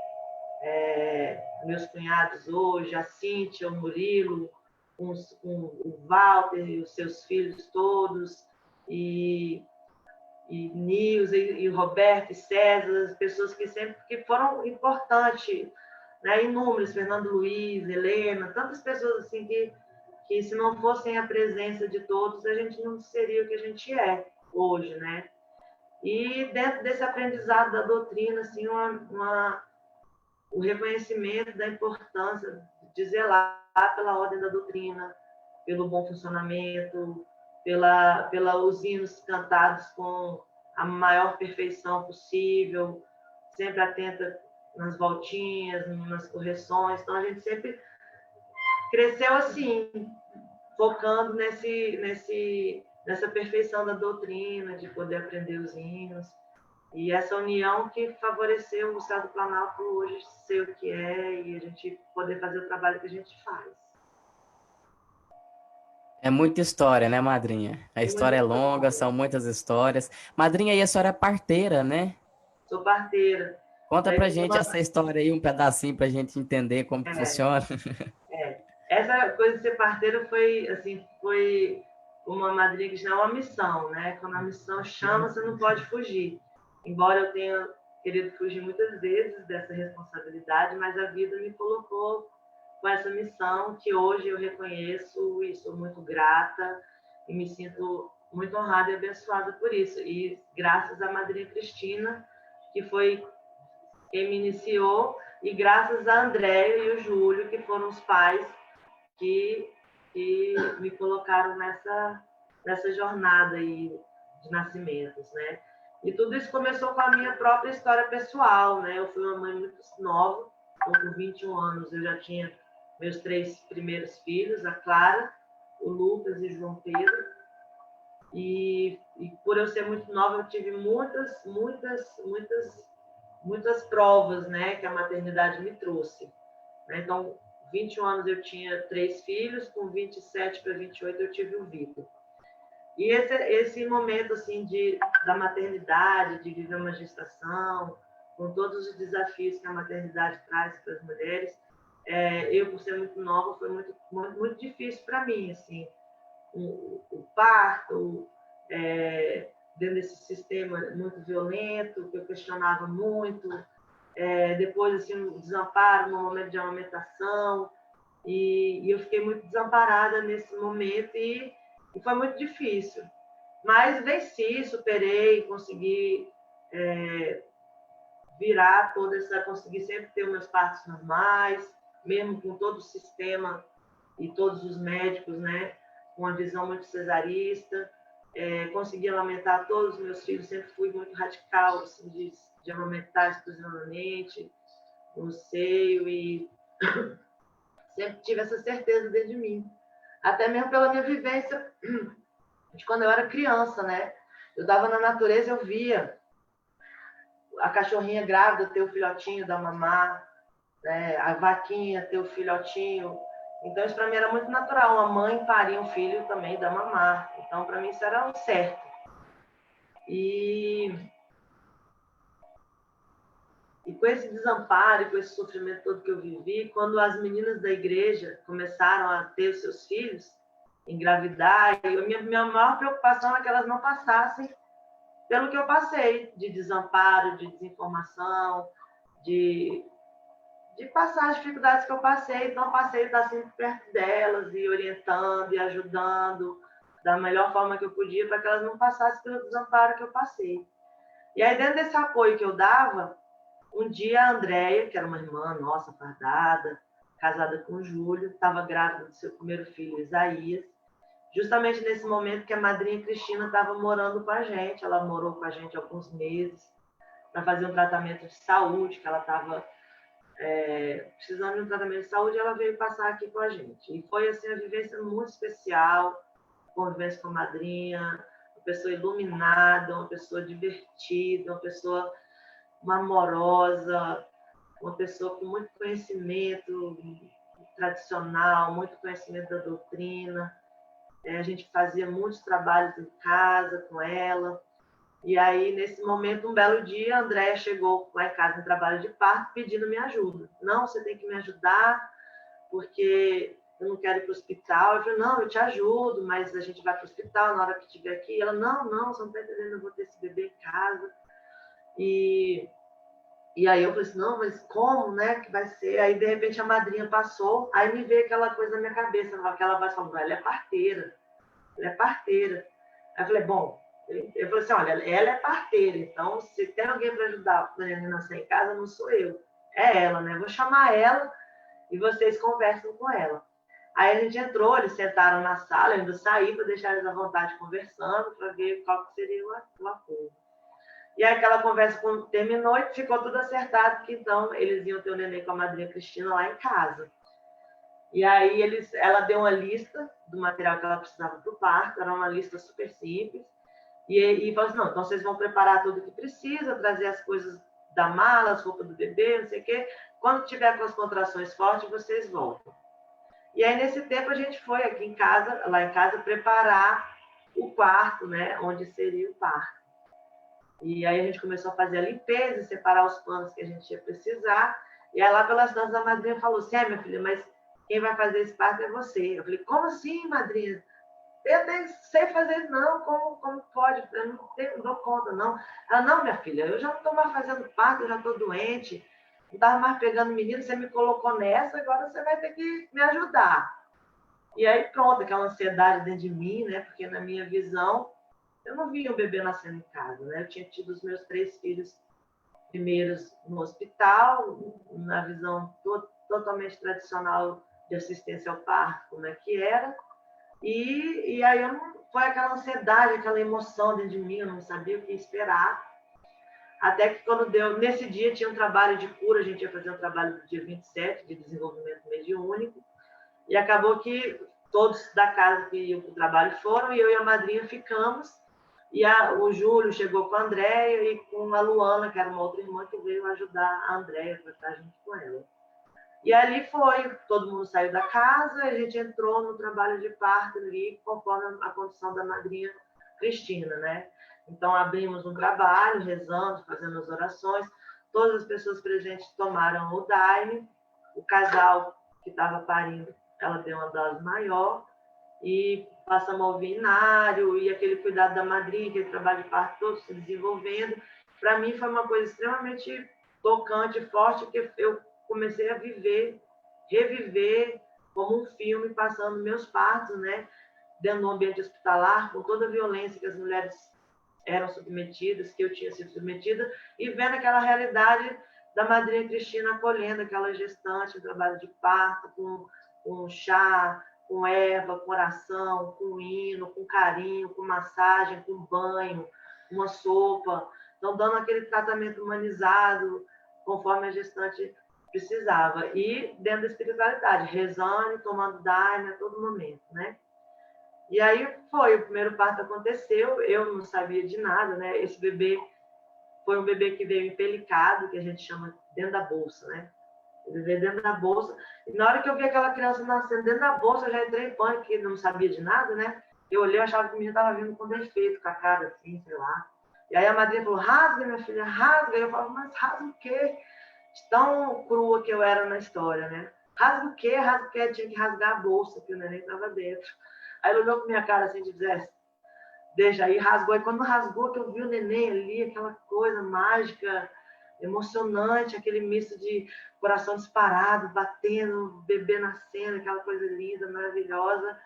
meus cunhados hoje, a Cíntia, o Murilo, o Walter e os seus filhos todos, e Nils, e Roberto, e César, as pessoas que sempre que foram importantes, né? Inúmeros, Fernando Luiz, Helena, tantas pessoas assim que se não fossem a presença de todos, a gente não seria o que a gente é hoje, né? E dentro desse aprendizado da doutrina, assim, o reconhecimento da importância de zelar pela ordem da doutrina, pelo bom funcionamento, pela os hinos cantados com a maior perfeição possível, sempre atenta nas voltinhas, nas correções. Então, a gente sempre cresceu assim, focando nessa perfeição da doutrina, de poder aprender os hinos. E essa união que favoreceu o Estado do Planalto hoje ser o que é e a gente poder fazer o trabalho que a gente faz. É muita história, né, madrinha? A Tem muita história é longa, história. são muitas histórias. Madrinha, e a senhora é parteira, né? Sou parteira. Conta Daí, pra gente essa história aí, um pedacinho pra gente entender como que é, funciona. essa coisa de ser parteira foi, assim, foi uma madrinha que já é uma missão, né? Quando a missão chama, você não pode fugir. Embora eu tenha querido fugir muitas vezes dessa responsabilidade, mas a vida me colocou com essa missão que hoje eu reconheço e sou muito grata e me sinto muito honrada e abençoada por isso. E graças à madrinha Cristina, que foi quem me iniciou, e graças a Andréia e o Júlio, que foram os pais que, que me colocaram nessa jornada aí de nascimentos, né? E tudo isso começou com a minha própria história pessoal, né? Eu fui uma mãe muito nova, então, com 21 anos eu já tinha meus 3 primeiros filhos, a Clara, o Lucas e o João Pedro. E por eu ser muito nova, eu tive muitas provas, né, que a maternidade me trouxe. Então, 21 anos eu tinha 3 filhos, com 27 para 28 eu tive o Vitor. E esse momento assim da maternidade, de viver uma gestação, com todos os desafios que a maternidade traz para as mulheres, eu, por ser muito nova, foi muito difícil para mim, assim, o parto, dentro desse sistema muito violento, que eu questionava muito, depois assim, o desamparo no momento de amamentação, e eu fiquei muito desamparada nesse momento e foi muito difícil. Mas venci, superei, consegui virar toda essa, consegui sempre ter meus partos normais, mesmo com todo o sistema e todos os médicos, né, com uma visão muito cesarista. Consegui amamentar todos os meus filhos, sempre fui muito radical, assim, de amamentar exclusivamente no seio e sempre tive essa certeza dentro de mim. Até mesmo pela minha vivência de quando eu era criança, né? Eu estava na natureza, eu via a cachorrinha grávida ter o filhotinho da mamá, né? A vaquinha ter o filhotinho. Então, isso para mim era muito natural. Uma mãe parir um filho também da mamá. Então, para mim, isso era um certo. E com esse desamparo, e com esse sofrimento todo que eu vivi, quando as meninas da igreja começaram a ter os seus filhos, engravidar, e minha maior preocupação é que elas não passassem pelo que eu passei, de desamparo, de desinformação, de passar as dificuldades que eu passei. Então, passei a estar sempre perto delas e orientando e ajudando da melhor forma que eu podia para que elas não passassem pelo desamparo que eu passei. E aí, dentro desse apoio que eu dava, um dia a Andréia, que era uma irmã nossa, fardada, casada com o Júlio, estava grávida do seu primeiro filho, Isaías, justamente nesse momento que a madrinha Cristina estava morando com a gente. Ela morou com a gente alguns meses para fazer um tratamento de saúde, que ela estava precisando de um tratamento de saúde, ela veio passar aqui com a gente. E foi assim, uma vivência muito especial, convivência com a madrinha, uma pessoa iluminada, uma pessoa divertida, uma amorosa, uma pessoa com muito conhecimento tradicional, muito conhecimento da doutrina. A gente fazia muitos trabalhos em casa com ela. E aí, nesse momento, um belo dia, a Andréia chegou lá em casa em trabalho de parto pedindo minha ajuda. Não, você tem que me ajudar, porque eu não quero ir para o hospital. Eu falei, não, eu te ajudo, mas a gente vai para o hospital na hora que estiver aqui. Ela, não, você não está entendendo, eu vou ter esse bebê em casa. E aí eu falei assim, não, mas como, né, que vai ser? Aí, de repente, a madrinha passou, aí me veio aquela coisa na minha cabeça, aquela voz falando, ela é parteira. Aí eu falei, bom, eu falei assim, olha, ela é parteira, então se tem alguém para ajudar a neném nascer em casa, não sou eu, é ela, né? Eu vou chamar ela e vocês conversam com ela. Aí a gente entrou, eles sentaram na sala, eu ainda saí para deixar eles à vontade conversando, para ver qual que seria o acordo. E aí aquela conversa terminou e ficou tudo acertado, que então eles iam ter o neném com a madrinha Cristina lá em casa. E aí ela deu uma lista do material que ela precisava para o parto, era uma lista super simples, e falou assim, não, então vocês vão preparar tudo que precisa, trazer as coisas da mala, as roupas do bebê, não sei o quê, quando tiver com as contrações fortes, vocês voltam. E aí, nesse tempo, a gente foi aqui em casa, lá em casa, preparar o quarto, né, onde seria o parto. E aí a gente começou a fazer a limpeza, separar os panos que a gente ia precisar, e aí lá pelas tantas a madrinha falou assim, minha filha, mas quem vai fazer esse parto é você. Eu falei, como assim, madrinha? Eu nem sei fazer, não, como pode? Eu não dou conta, não. Ela, não, minha filha, eu já não estou mais fazendo parto, eu já estou doente, não estava mais pegando menino, você me colocou nessa, agora você vai ter que me ajudar. E aí, pronto, aquela ansiedade dentro de mim, né? Porque na minha visão, eu não via o bebê nascendo em casa, né? Eu tinha tido os meus 3 filhos primeiros no hospital, na visão totalmente tradicional de assistência ao parto, como é que era. E aí foi aquela ansiedade, aquela emoção dentro de mim, eu não sabia o que esperar. Até que quando deu, nesse dia tinha um trabalho de cura, a gente ia fazer um trabalho do dia 27, de desenvolvimento mediúnico, e acabou que todos da casa que iam para o trabalho foram, e eu e a madrinha ficamos, e o Júlio chegou com a Andréia e com a Luana, que era uma outra irmã, que veio ajudar a Andréia para estar junto com ela. E ali foi, todo mundo saiu da casa, a gente entrou no trabalho de parto ali, conforme a condição da madrinha Cristina, né? Então, abrimos um trabalho, rezando, fazendo as orações, todas as pessoas presentes tomaram o daime, o casal que estava parindo, ela deu uma dose maior, e passamos ao vinário, e aquele cuidado da madrinha, aquele trabalho de parto todo se desenvolvendo. Para mim foi uma coisa extremamente tocante, forte, que eu comecei a reviver como um filme, passando meus partos, né, dentro do ambiente hospitalar, com toda a violência que as mulheres eram submetidas, que eu tinha sido submetida, e vendo aquela realidade da madrinha Cristina acolhendo aquela gestante, o trabalho de parto, com chá, com erva, com oração, com hino, com carinho, com massagem, com banho, uma sopa. Então, dando aquele tratamento humanizado, conforme a gestante precisava. E dentro da espiritualidade, rezando, tomando daime a todo momento, né? E aí o primeiro parto aconteceu, eu não sabia de nada, né? Esse bebê foi um bebê que veio empelicado, que a gente chama dentro da bolsa, né? Ele veio dentro da bolsa. E na hora que eu vi aquela criança nascendo dentro da bolsa, eu já entrei em pânico, porque não sabia de nada, né? Eu olhei, eu achava que o menino estava vindo com defeito, com a cara assim, sei lá. E aí a madrinha falou, rasga, minha filha, rasga. E eu falava, mas rasga o quê? Tão crua que eu era na história, né? Rasga o quê? Rasga o quê? Eu tinha que rasgar a bolsa, que o neném estava dentro. Aí ele olhou com minha cara assim, de dizer, deixa aí, rasgou. E quando rasgou, que eu vi o neném ali, aquela coisa mágica, emocionante, aquele misto de coração disparado, batendo, bebê nascendo, aquela coisa linda, maravilhosa.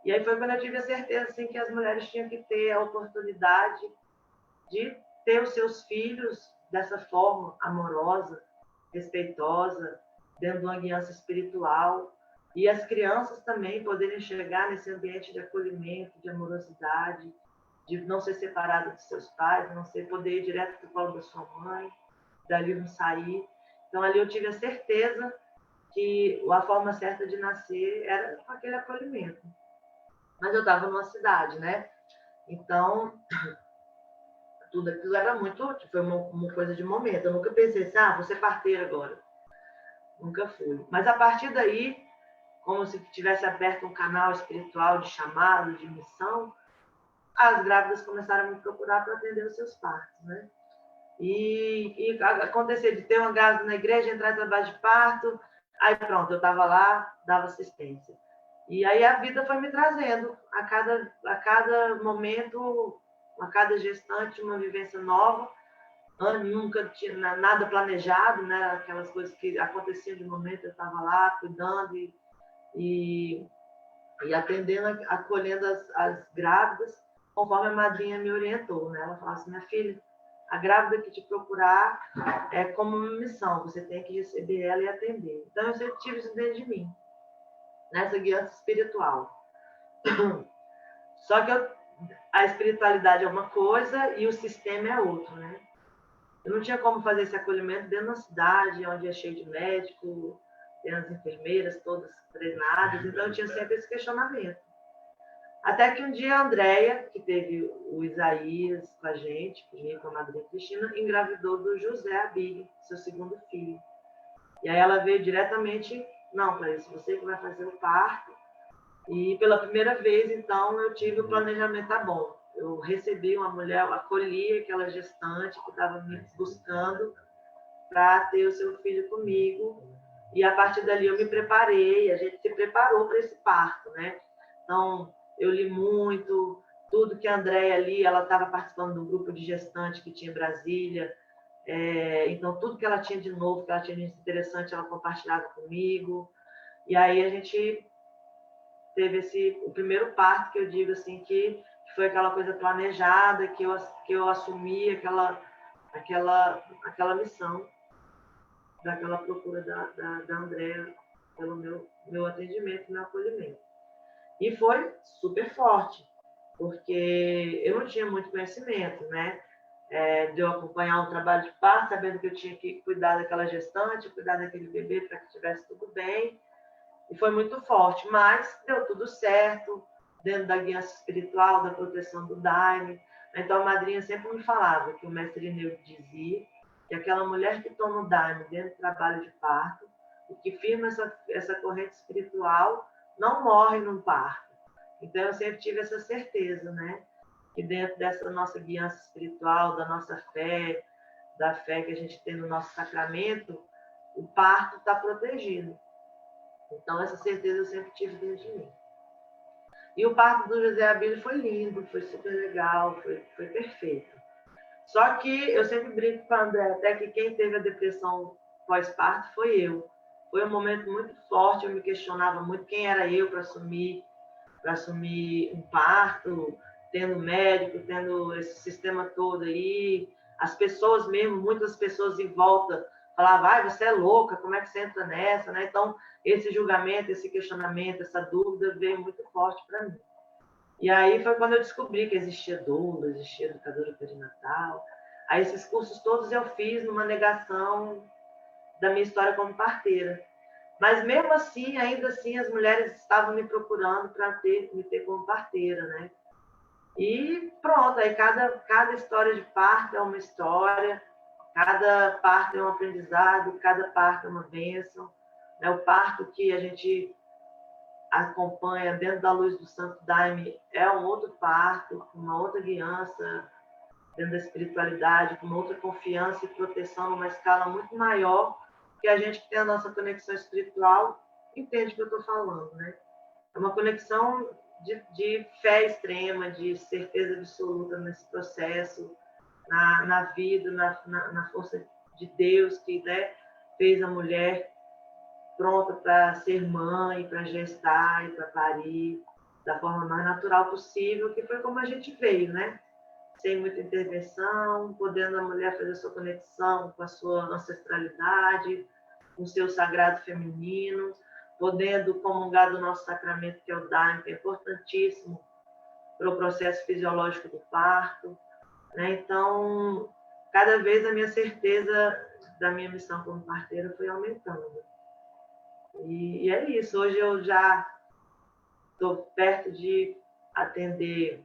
E aí foi quando eu tive a certeza assim, que as mulheres tinham que ter a oportunidade de ter os seus filhos dessa forma amorosa, respeitosa, dentro de uma guiança espiritual. E as crianças também poderem chegar nesse ambiente de acolhimento, de amorosidade, de não ser separada dos seus pais, não ser poder ir direto para o colo da sua mãe, dali não sair. Então, ali eu tive a certeza que a forma certa de nascer era com aquele acolhimento. Mas eu estava numa cidade, né? Então, tudo aquilo era muito, foi uma coisa de momento. Eu nunca pensei assim, vou ser parteira agora. Nunca fui. Mas a partir daí, como se tivesse aberto um canal espiritual de chamado, de missão, as grávidas começaram a me procurar para atender os seus partos, né? E acontecer de ter uma grávida na igreja, entrar em trabalho de parto, aí pronto, eu estava lá, dava assistência. E aí a vida foi me trazendo, a cada momento, a cada gestante, uma vivência nova. Nunca tinha nada planejado, né? Aquelas coisas que aconteciam de momento, eu estava lá cuidando e atendendo, acolhendo as grávidas, conforme a madrinha me orientou, né? Ela falou assim, minha filha, a grávida que te procurar é como uma missão, você tem que receber ela e atender. Então, eu sempre tive isso dentro de mim, nessa guiança espiritual. Só que a espiritualidade é uma coisa e o sistema é outro, né? Eu não tinha como fazer esse acolhimento dentro da cidade, onde é cheio de médico, tem as enfermeiras todas treinadas, então eu tinha sempre esse questionamento. Até que um dia a Andréia, que teve o Isaías com a gente, com a madrinha Cristina, engravidou do José Abig, seu segundo filho. E aí ela veio diretamente, não, Clarice, você que vai fazer o parto. E pela primeira vez, então, eu tive o planejamento bom. Eu recebi uma mulher, eu acolhi aquela gestante que estava me buscando para ter o seu filho comigo. E a partir dali eu me preparei, a gente se preparou para esse parto, né? Então, eu li muito, tudo que a Andréia li, ela estava participando do grupo de gestante que tinha em Brasília, então tudo que ela tinha de novo, que ela tinha de interessante, ela compartilhava comigo. E aí a gente teve o primeiro parto, que eu digo assim, que foi aquela coisa planejada, que eu assumi aquela missão, daquela procura da Andréia pelo meu atendimento, meu acolhimento. E foi super forte, porque eu não tinha muito conhecimento, né? De eu acompanhar um trabalho de parto, sabendo que eu tinha que cuidar daquela gestante, cuidar daquele bebê para que estivesse tudo bem. E foi muito forte, mas deu tudo certo, dentro da guiança espiritual, da proteção do Daime. Então a madrinha sempre me falava, que o mestre Ineu dizia, que aquela mulher que toma o Daime dentro do trabalho de parto, e que firma essa corrente espiritual, não morre num parto. Então eu sempre tive essa certeza, né? Que dentro dessa nossa guiança espiritual, da nossa fé, da fé que a gente tem no nosso sacramento, o parto está protegido. Então, essa certeza eu sempre tive dentro de mim. E o parto do José Abílio foi lindo, foi super legal, foi perfeito. Só que eu sempre brinco com a André, até que quem teve a depressão pós-parto foi eu. Foi um momento muito forte, eu me questionava muito quem era eu para assumir um parto, tendo médico, tendo esse sistema todo aí, as pessoas mesmo, muitas pessoas em volta falavam, você é louca, como é que você entra nessa, né? Então, esse julgamento, esse questionamento, essa dúvida veio muito forte para mim. E aí foi quando eu descobri que existia doula, existia educadora perinatal. Aí esses cursos todos eu fiz numa negação da minha história como parteira. Mas mesmo assim, ainda assim, as mulheres estavam me procurando para me ter como parteira, né? E pronto, aí cada história de parto é uma história, cada parto é um aprendizado, cada parto é uma bênção. Né? O parto que a gente acompanha dentro da luz do Santo Daime é um outro parto, uma outra guiança dentro da espiritualidade, com uma outra confiança e proteção numa escala muito maior, que a gente que tem a nossa conexão espiritual entende o que eu estou falando, né? É uma conexão de fé extrema, de certeza absoluta nesse processo, na vida, na força de Deus que, né, fez a mulher pronta para ser mãe, para gestar e para parir da forma mais natural possível, que foi como a gente veio, né? Sem muita intervenção, podendo a mulher fazer sua conexão com a sua ancestralidade, com o seu sagrado feminino, podendo comungar do nosso sacramento, que é o Daime, que é importantíssimo para o processo fisiológico do parto. Né? Então, cada vez a minha certeza da minha missão como parteira foi aumentando. E é isso, hoje eu já estou perto de atender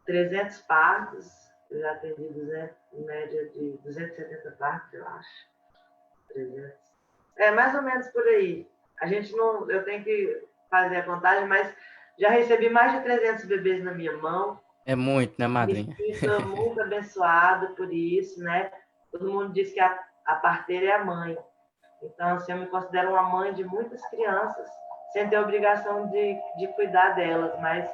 300 partos, eu já atendi 200, em média de 270 partos, eu acho. 300. É, mais ou menos por aí. A gente não, eu tenho que fazer a contagem, mas já recebi mais de 300 bebês na minha mão. É muito, né, Me madrinha? sinto muito abençoada por isso, né? Todo mundo diz que a parteira é a mãe. Então, assim, eu me considero uma mãe de muitas crianças, sem ter a obrigação de cuidar delas, mas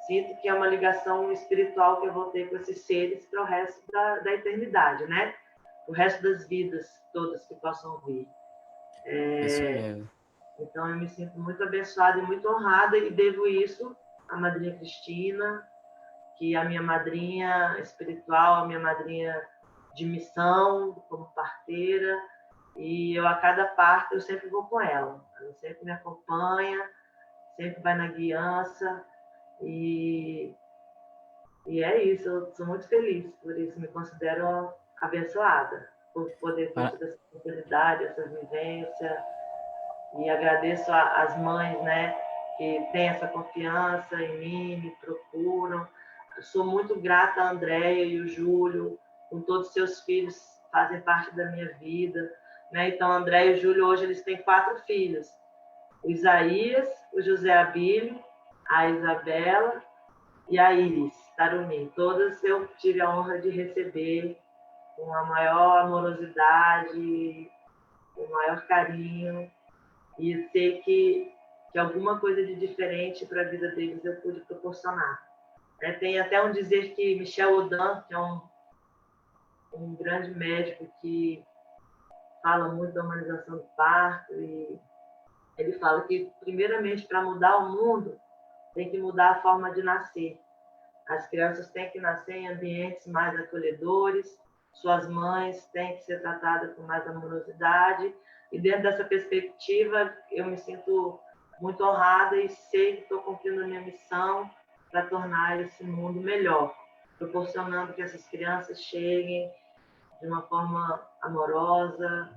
sinto que é uma ligação espiritual que eu vou ter com esses seres para o resto da eternidade, né? O resto das vidas todas que possam vir. Isso mesmo. Então, eu me sinto muito abençoada e muito honrada e devo isso à madrinha Cristina, que é a minha madrinha espiritual, a minha madrinha de missão, como parteira, e eu a cada parto eu sempre vou com ela. Ela sempre me acompanha, sempre vai na guiança, e é isso, eu sou muito feliz por isso, me considero abençoada por poder ter tido essa oportunidade, essa vivência, e agradeço às mães, né, que têm essa confiança em mim, me procuram. Eu sou muito grata a Andréia e o Júlio, com todos os seus filhos, fazem parte da minha vida, né? Então, a Andréia e o Júlio, hoje, eles têm 4 filhos. O Isaías, o José Abílio, a Isabela e a Iris Tarumi. Todas eu tive a honra de receber com a maior amorosidade, com o maior carinho, e sei que alguma coisa de diferente para a vida deles eu pude proporcionar. Tem até um dizer que Michel Audin, que é um grande médico que fala muito da humanização do parto, e ele fala que, primeiramente, para mudar o mundo, tem que mudar a forma de nascer. As crianças têm que nascer em ambientes mais acolhedores, suas mães têm que ser tratadas com mais amorosidade, e dentro dessa perspectiva eu me sinto muito honrada e sei que estou cumprindo a minha missão para tornar esse mundo melhor, proporcionando que essas crianças cheguem de uma forma amorosa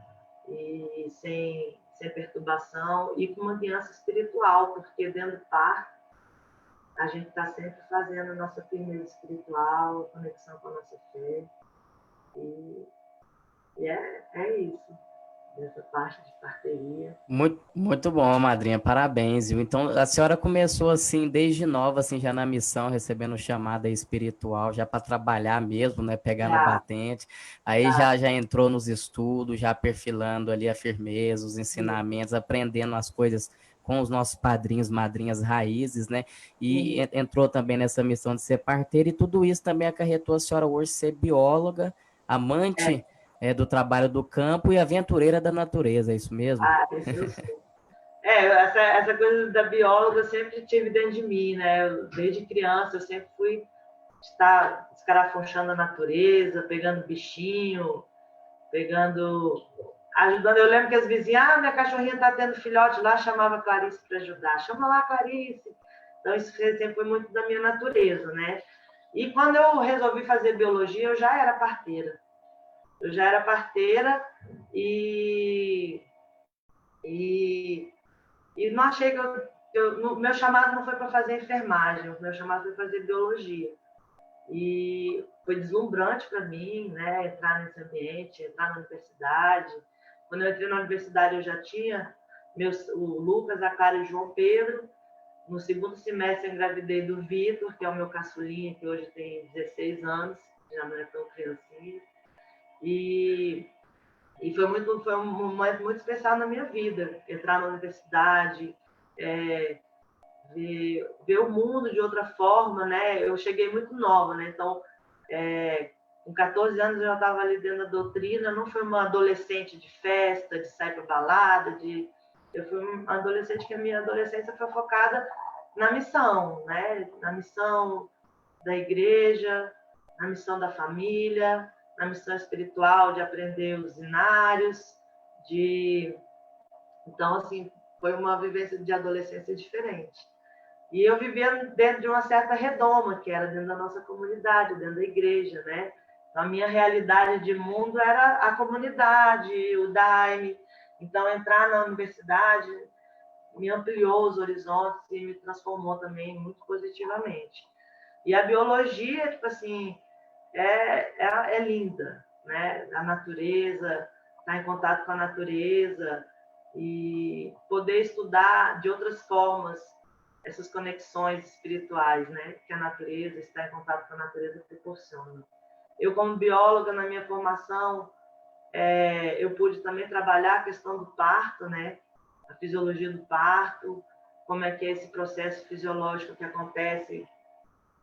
e sem perturbação, e com uma criança espiritual, porque dentro do parto a gente está sempre fazendo a nossa firmeza espiritual, a conexão com a nossa fé. E é isso, dessa parte de parceria. Muito, muito bom, madrinha, parabéns, viu? Então, a senhora começou assim, desde nova, assim, já na missão, recebendo chamada espiritual, já para trabalhar mesmo, né? Pegar no batente. Aí já entrou nos estudos, já perfilando ali a firmeza, os ensinamentos, aprendendo as coisas com os nossos padrinhos, madrinhas raízes, né? E entrou também nessa missão de ser parteira, e tudo isso também acarretou a senhora hoje ser bióloga, amante do trabalho do campo e aventureira da natureza, é isso mesmo? Isso eu sou. Essa coisa da bióloga eu sempre tive dentro de mim, né? Desde criança eu sempre fui estar escarafunchando a natureza, pegando bichinho, ajudando. Eu lembro que as vizinhas, minha cachorrinha está tendo filhote lá, chamava a Clarice para ajudar. Chama lá, Clarice. Então, isso sempre foi muito da minha natureza, né? E quando eu resolvi fazer biologia, eu já era parteira. E não achei que meu chamado não foi para fazer enfermagem, o meu chamado foi fazer biologia. E foi deslumbrante para mim, né, entrar nesse ambiente, entrar na universidade. Quando eu entrei na universidade, eu já tinha o Lucas, a Cara e o João Pedro. No segundo semestre, eu engravidei do Vitor, que é o meu caçulinha, que hoje tem 16 anos, já não é tão criancinha. E foi um momento muito especial na minha vida, entrar na universidade, ver o mundo de outra forma, né? Eu cheguei muito nova, né? Então, com 14 anos eu já estava ali dentro da doutrina, não fui uma adolescente de festa, de sair para balada, eu fui uma adolescente que a minha adolescência foi focada na missão, né? Na missão da igreja, na missão da família, na missão espiritual de aprender os inários, então, assim, foi uma vivência de adolescência diferente. E eu vivia dentro de uma certa redoma, que era dentro da nossa comunidade, dentro da igreja, né? A minha realidade de mundo era a comunidade, o Daime. Então, entrar na universidade me ampliou os horizontes e me transformou também muito positivamente. E a biologia, tipo assim, é linda, né? A natureza, estar em contato com a natureza e poder estudar de outras formas essas conexões espirituais, né? Que a natureza, estar em contato com a natureza proporciona. Eu, como bióloga, na minha formação, eu pude também trabalhar a questão do parto, né? A fisiologia do parto, como é que é esse processo fisiológico que acontece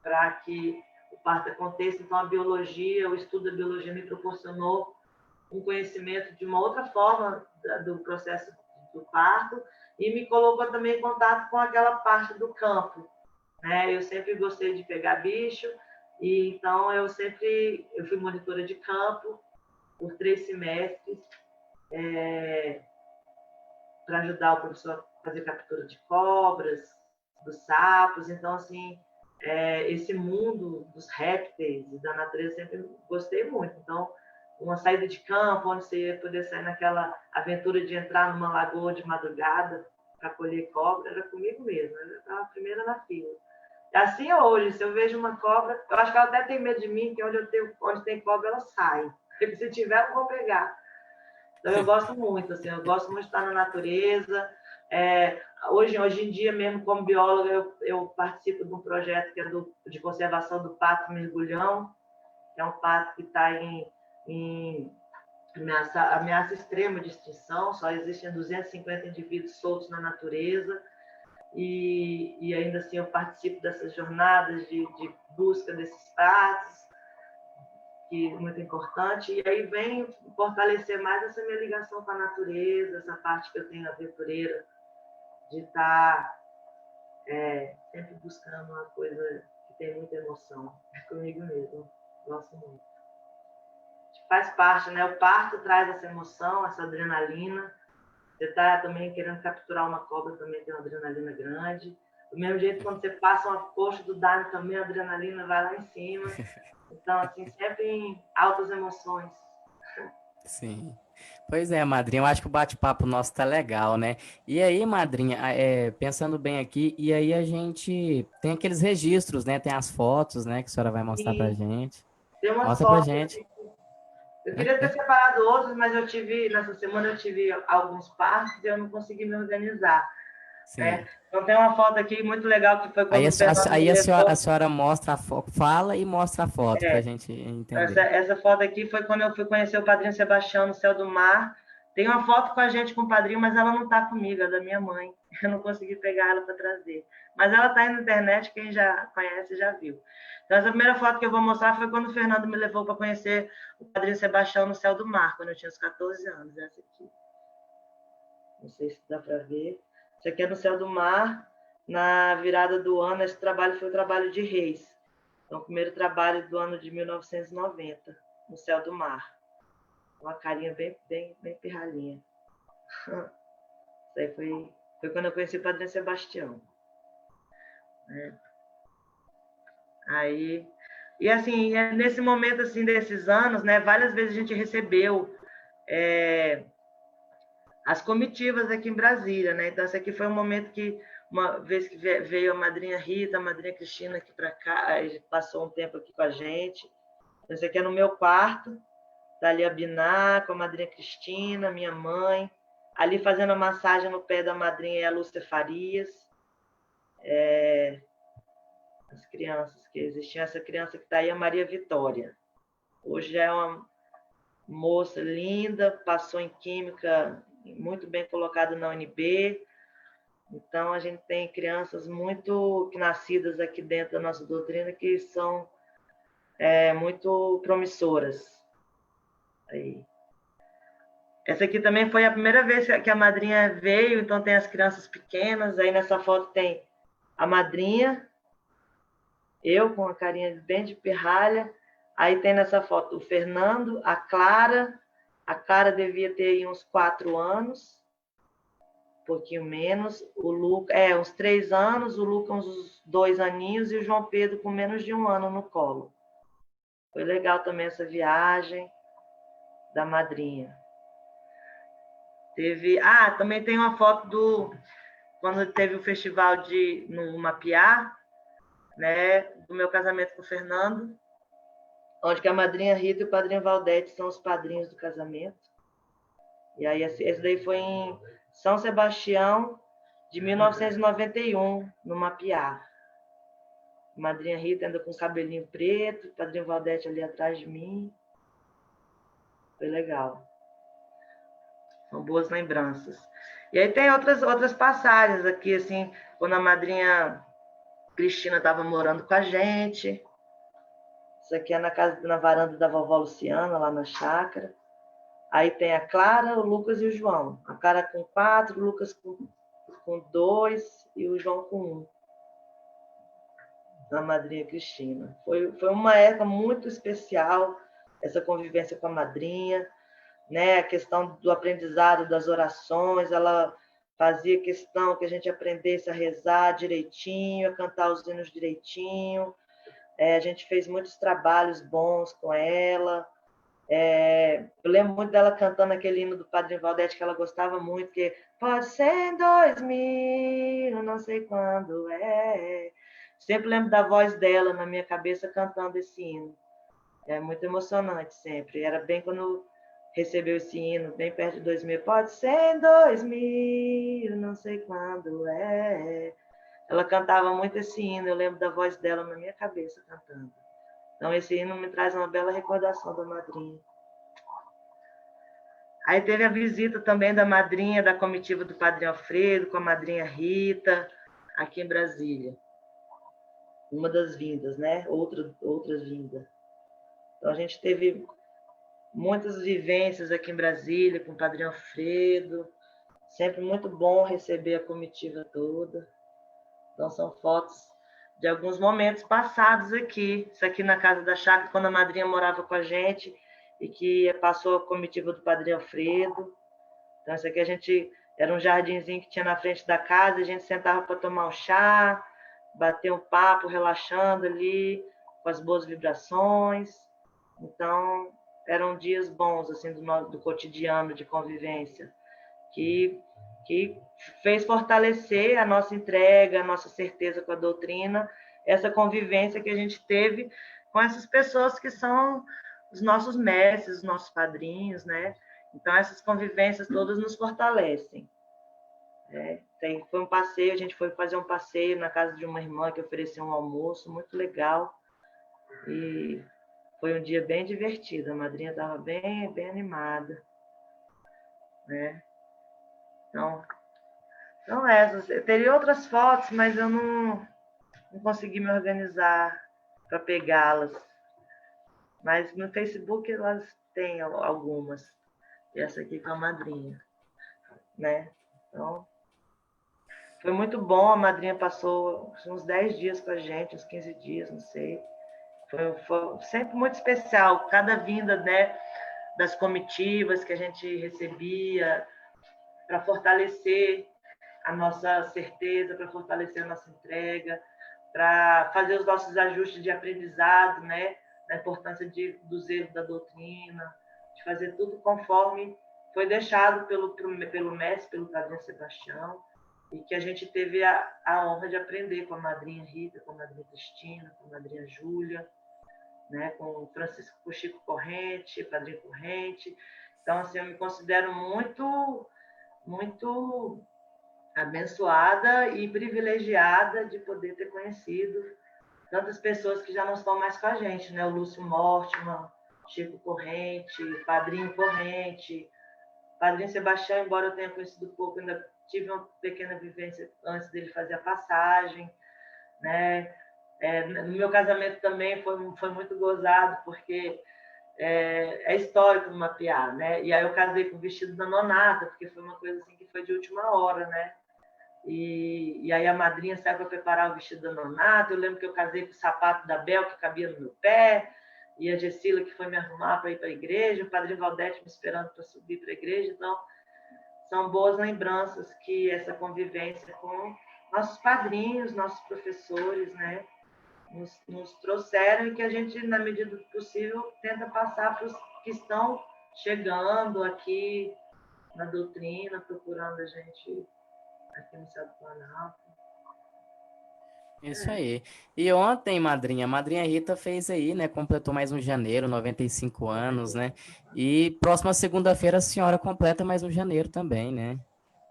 para que o parto aconteça. Então, a biologia, o estudo da biologia me proporcionou um conhecimento de uma outra forma do processo do parto e me colocou também em contato com aquela parte do campo, né? Eu sempre gostei de pegar bicho e então eu fui monitora de campo por 3 semestres para ajudar o professor a fazer captura de cobras, dos sapos. Então, assim, esse mundo dos répteis e da natureza sempre gostei muito. Então, uma saída de campo, onde você ia poder sair naquela aventura de entrar numa lagoa de madrugada para colher cobra, era comigo mesmo. Eu estava a primeira na fila. Assim hoje, se eu vejo uma cobra, eu acho que ela até tem medo de mim, que onde tem cobra, ela sai. Se tiver, eu vou pegar. Então, eu gosto muito, assim, eu gosto muito de estar na natureza. Hoje em dia, mesmo como bióloga, eu participo de um projeto que é de conservação do pato mergulhão, que é um pato que está em ameaça extrema de extinção, só existem 250 indivíduos soltos na natureza, e ainda assim eu participo dessas jornadas de busca desses patos, que é muito importante, e aí vem fortalecer mais essa minha ligação com a natureza, essa parte que eu tenho aventureira, de estar sempre buscando uma coisa que tem muita emoção, comigo mesmo, gosto muito. Faz parte, né? O parto traz essa emoção, essa adrenalina. Você está também querendo capturar uma cobra, também tem uma adrenalina grande. Do mesmo jeito, quando você passa uma coxa do dado, também a adrenalina vai lá em cima. Então, assim, sempre em altas emoções. Sim. Pois é, madrinha, eu acho que o bate-papo nosso tá legal, né? E aí, madrinha, pensando bem aqui, e aí a gente tem aqueles registros, né? Tem as fotos, né, que a senhora vai mostrar pra E gente. tem umas Mostra pra fotos. gente. Eu queria ter separado outros, mas nessa semana eu tive alguns partos e eu não consegui me organizar. Né? Sim. Então tem uma foto aqui muito legal que foi Aí, quando o Fernando me a levou. senhora mostra fala e mostra a foto pra gente entender. Essa foto aqui foi quando eu fui conhecer o Padrinho Sebastião no Céu do Mar. Tem uma foto com a gente com o padrinho, mas ela não está comigo, é da minha mãe. Eu não consegui pegar ela para trazer. Mas ela está aí na internet, quem já conhece já viu. Então, essa primeira foto que eu vou mostrar foi quando o Fernando me levou para conhecer o Padrinho Sebastião no Céu do Mar, quando eu tinha uns 14 anos. Essa aqui. Não sei se dá para ver. Isso aqui é no Céu do Mar. Na virada do ano, esse trabalho foi o trabalho de Reis. Então, o primeiro trabalho do ano de 1990, no Céu do Mar. Uma carinha bem pirralhinha. Isso aí foi quando eu conheci o Padrinho Sebastião. Né? Aí, e assim, nesse momento assim, desses anos, né, várias vezes a gente recebeu as comitivas aqui em Brasília, né? Então, esse aqui foi um momento que, uma vez que veio a madrinha Rita, a madrinha Cristina aqui para cá, passou um tempo aqui com a gente. Então, esse aqui é no meu quarto, tá ali a Biná, com a madrinha Cristina, minha mãe. Ali fazendo a massagem no pé da madrinha é a Lúcia Farias. As crianças que existiam, essa criança que está aí é a Maria Vitória. Hoje é uma moça linda, passou em Química, muito bem colocada na UNB. Então, a gente tem crianças muito nascidas aqui dentro da nossa doutrina que são muito promissoras. Aí. Essa aqui também foi a primeira vez que a madrinha veio, então tem as crianças pequenas. Aí nessa foto tem a madrinha, eu com a carinha bem de pirralha. Aí tem nessa foto o Fernando, a Clara devia ter aí uns 4 anos, um pouquinho menos, o Luca, uns 3 anos, o Lucas uns 2 aninhos e o João Pedro com menos de 1 ano no colo. Foi legal também essa viagem da madrinha. Também tem uma foto quando teve o festival no Mapiá, né, do meu casamento com o Fernando, onde que a madrinha Rita e o padrinho Valdete são os padrinhos do casamento. E aí esse daí foi em São Sebastião, de 1991, no Mapiá. Madrinha Rita ainda com cabelinho preto, padrinho Valdete ali atrás de mim. Foi legal. São boas lembranças. E aí tem outras passagens aqui, assim, quando a madrinha Cristina estava morando com a gente. Isso aqui é na varanda da vovó Luciana, lá na chácara. Aí tem a Clara, o Lucas e o João. A Clara com 4, o Lucas com 2 e o João com 1. A madrinha Cristina. Foi uma época muito especial, essa convivência com a madrinha, né? A questão do aprendizado das orações, ela fazia questão que a gente aprendesse a rezar direitinho, a cantar os hinos direitinho. A gente fez muitos trabalhos bons com ela. Eu lembro muito dela cantando aquele hino do Padre Valdete que ela gostava muito, que pode ser em 2000, não sei quando é. Sempre lembro da voz dela na minha cabeça cantando esse hino. É muito emocionante sempre. Era bem quando recebeu esse hino, bem perto de 2000. Pode ser em 2000, não sei quando é. Ela cantava muito esse hino, eu lembro da voz dela na minha cabeça cantando. Então esse hino me traz uma bela recordação da madrinha. Aí teve a visita também da madrinha da comitiva do Padre Alfredo, com a madrinha Rita, aqui em Brasília. Uma das vindas, né? Outras vindas. Então a gente teve muitas vivências aqui em Brasília com o Padre Alfredo. Sempre muito bom receber a comitiva toda. Então são fotos de alguns momentos passados aqui. Isso aqui na Casa da Chácara, quando a madrinha morava com a gente e que passou a comitiva do Padre Alfredo. Então isso aqui era um jardinzinho que tinha na frente da casa, a gente sentava para tomar um chá, bater um papo, relaxando ali, com as boas vibrações. Então, eram dias bons assim do cotidiano de convivência, que fez fortalecer a nossa entrega, a nossa certeza com a doutrina, essa convivência que a gente teve com essas pessoas que são os nossos mestres, os nossos padrinhos, né? Então, essas convivências todas nos fortalecem. Foi um passeio, a gente foi fazer um passeio na casa de uma irmã que ofereceu um almoço muito legal. E foi um dia bem divertido, a madrinha estava bem animada. Né? Então essas. Eu teria outras fotos, mas eu não consegui me organizar para pegá-las. Mas no Facebook elas têm algumas. E essa aqui com a madrinha. Né? Então, foi muito bom, a madrinha passou uns 10 dias com a gente, uns 15 dias, não sei. Foi sempre muito especial, cada vinda, né, das comitivas que a gente recebia, para fortalecer a nossa certeza, para fortalecer a nossa entrega, para fazer os nossos ajustes de aprendizado, né, da importância do zelo da doutrina, de fazer tudo conforme foi deixado pelo mestre, pelo padrinho Sebastião, e que a gente teve a honra de aprender com a madrinha Rita, com a madrinha Cristina, com a madrinha Júlia, né, com o Francisco Chico Corrente, padrinho Corrente. Então, assim, eu me considero muito, muito abençoada e privilegiada de poder ter conhecido tantas pessoas que já não estão mais com a gente, né? O Lúcio Mortman, Chico Corrente, Padrinho Corrente, Padrinho Sebastião, embora eu tenha conhecido pouco, ainda tive uma pequena vivência antes dele fazer a passagem, né? No meu casamento também foi muito gozado, porque é histórico no Mapiá, né? E aí eu casei com o vestido da nonata, porque foi uma coisa assim que foi de última hora, né? E aí a madrinha saiu para preparar o vestido da nonata. Eu lembro que eu casei com o sapato da Bel, que cabia no meu pé, e a Gessila que foi me arrumar para ir para a igreja, o padrinho Valdete me esperando para subir para a igreja. Então, são boas lembranças que essa convivência com nossos padrinhos, nossos professores, né, nos trouxeram, e que a gente, na medida do possível, tenta passar para os que estão chegando aqui na doutrina, procurando a gente aqui no Estado do Planalto. Isso aí. E ontem, madrinha, a madrinha Rita fez aí, né? Completou mais um janeiro, 95 anos, né? E próxima segunda-feira a senhora completa mais um janeiro também, né?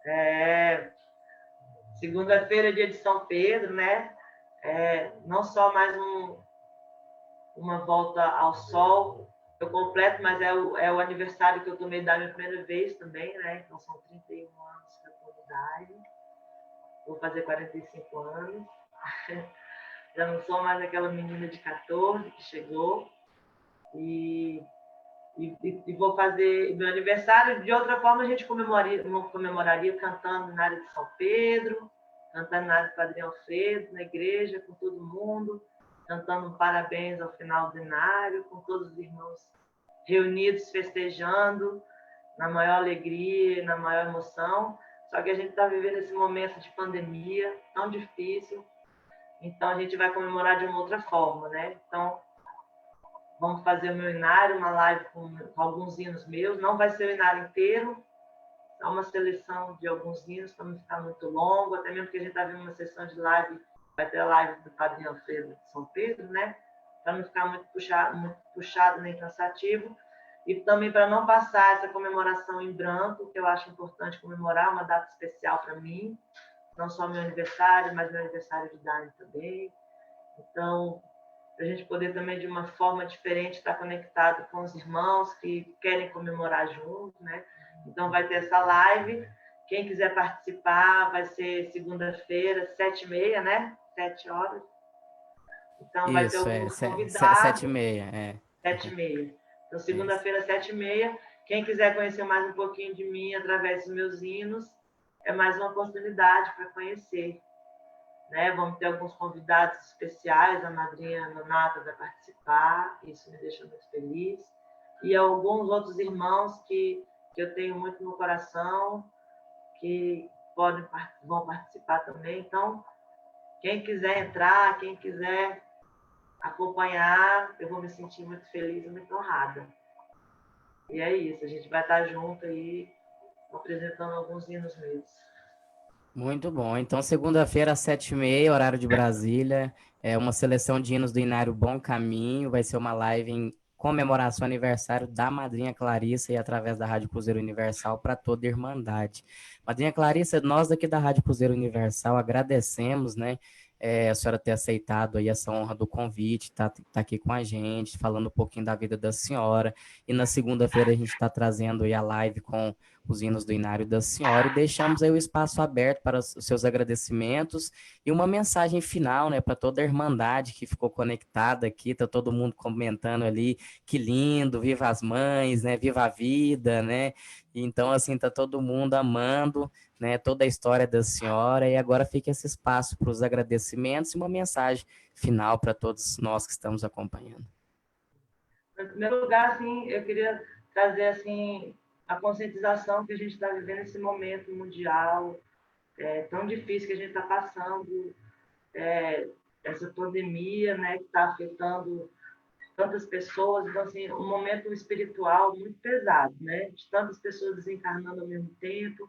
É, segunda-feira é dia de São Pedro, né? Não só mais uma volta ao sol, eu completo, mas é o aniversário que eu tomei da minha primeira vez também, né? Então são 31 anos que eu estou de idade. Vou fazer 45 anos. Já não sou mais aquela menina de 14 que chegou. E, e vou fazer meu aniversário. De outra forma, a gente comemoraria cantando na área de São Pedro, cantando na área de Padre Alfredo, na igreja, com todo mundo, cantando um parabéns ao final do inário, com todos os irmãos reunidos, festejando, na maior alegria, na maior emoção. Só que a gente está vivendo esse momento de pandemia tão difícil, então a gente vai comemorar de uma outra forma, né? Então, vamos fazer o meu inário, uma live com alguns hinos meus. Não vai ser o inário inteiro, é uma seleção de alguns hinos para não ficar muito longo, até mesmo porque a gente está vendo uma sessão de live, vai ter a live do Padre Alfredo de São Pedro, né? Para não ficar muito puxado nem cansativo. E também para não passar essa comemoração em branco, que eu acho importante comemorar, uma data especial para mim, não só meu aniversário, mas meu aniversário de Dani também. Então, para a gente poder também, de uma forma diferente, estar conectado com os irmãos que querem comemorar juntos, né? Então, vai ter essa live. Quem quiser participar, vai ser segunda-feira, 7h30, né? 7 horas. Então, vai ter Isso, alguns sete e convidados, meia, é. 7h30. Então, Isso. segunda-feira, 7h30. Quem quiser conhecer mais um pouquinho de mim através dos meus hinos, é mais uma oportunidade para conhecer. Né? Vamos ter alguns convidados especiais, a madrinha Nonata vai participar, isso me deixa muito feliz. E alguns outros irmãos que eu tenho muito no coração, que vão participar também. Então, quem quiser entrar, quem quiser acompanhar, eu vou me sentir muito feliz e muito honrada. E é isso, a gente vai estar junto aí, apresentando alguns hinos meus. Muito bom. Então, segunda-feira, às 7h30, horário de Brasília, é uma seleção de hinos do Inário Bom Caminho. Vai ser uma live em comemoração ao aniversário da Madrinha Clarissa e através da Rádio Cruzeiro Universal para toda a Irmandade. Madrinha Clarissa, nós daqui da Rádio Cruzeiro Universal agradecemos, né? A senhora ter aceitado aí essa honra do convite, tá aqui com a gente, falando um pouquinho da vida da senhora. E na segunda-feira a gente está trazendo aí a live com os hinos do Inário da Senhora e deixamos aí o espaço aberto para os seus agradecimentos e uma mensagem final, né, para toda a Irmandade que ficou conectada aqui, tá todo mundo comentando ali, que lindo, viva as mães, né, viva a vida, né, então assim, tá todo mundo amando, né, toda a história da senhora e agora fica esse espaço para os agradecimentos e uma mensagem final para todos nós que estamos acompanhando. Em primeiro lugar, assim, eu queria trazer assim a conscientização que a gente está vivendo nesse momento mundial tão difícil que a gente está passando, essa pandemia, né, que está afetando tantas pessoas, então assim, um momento espiritual muito pesado, né, de tantas pessoas desencarnando ao mesmo tempo,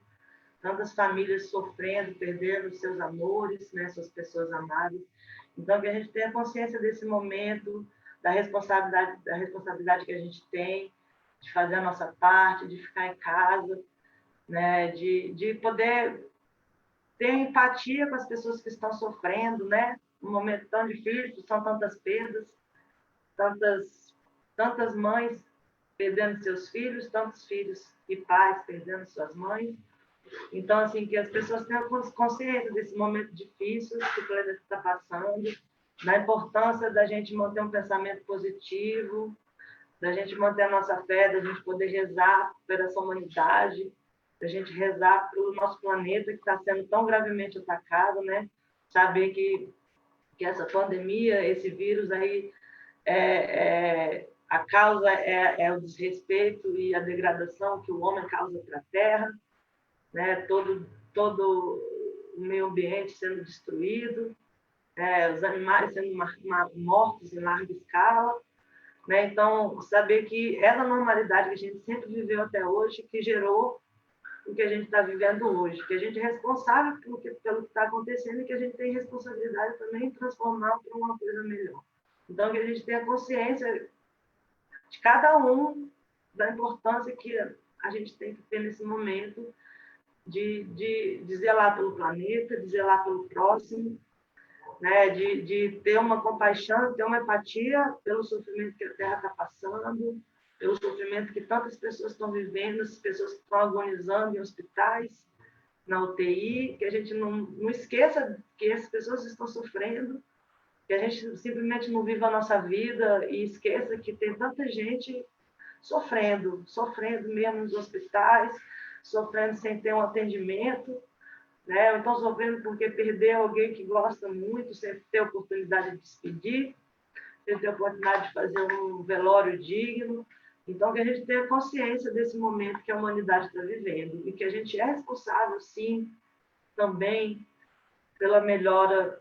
tantas famílias sofrendo, perdendo seus amores, né, suas pessoas amadas. Então que a gente tenha consciência desse momento, da responsabilidade que a gente tem de fazer a nossa parte, de ficar em casa, né, de poder ter empatia com as pessoas que estão sofrendo, né? Um momento tão difícil, são tantas perdas, tantas mães perdendo seus filhos, tantos filhos e pais perdendo suas mães. Então, assim, que as pessoas tenham consciência desse momento difícil que o planeta está passando, da importância da gente manter um pensamento positivo, da gente manter a nossa fé, da gente poder rezar pela essa humanidade, da gente rezar pelo nosso planeta que está sendo tão gravemente atacado, né? Saber que essa pandemia, esse vírus aí, a causa é o desrespeito e a degradação que o homem causa para a Terra, né? Todo o meio ambiente sendo destruído, os animais sendo mortos em larga escala, né? Então, saber que essa normalidade que a gente sempre viveu até hoje, que gerou o que a gente está vivendo hoje, que a gente é responsável pelo que está acontecendo e que a gente tem responsabilidade também em transformar para uma coisa melhor. Então, que a gente tenha consciência de cada um, da importância que a gente tem que ter nesse momento de zelar pelo planeta, de zelar pelo próximo, né? de ter uma compaixão, ter uma empatia pelo sofrimento que a Terra está passando, pelo sofrimento que tantas pessoas estão vivendo, as pessoas que estão agonizando em hospitais, na UTI, que a gente não esqueça que essas pessoas estão sofrendo, que a gente simplesmente não viva a nossa vida e esqueça que tem tanta gente sofrendo mesmo nos hospitais, sofrendo sem ter um atendimento, né? Ou então sofrendo porque perdeu alguém que gosta muito, sem ter oportunidade de despedir, sem ter oportunidade de fazer um velório digno. Então, que a gente tenha consciência desse momento que a humanidade está vivendo e que a gente é responsável, sim, também pela melhora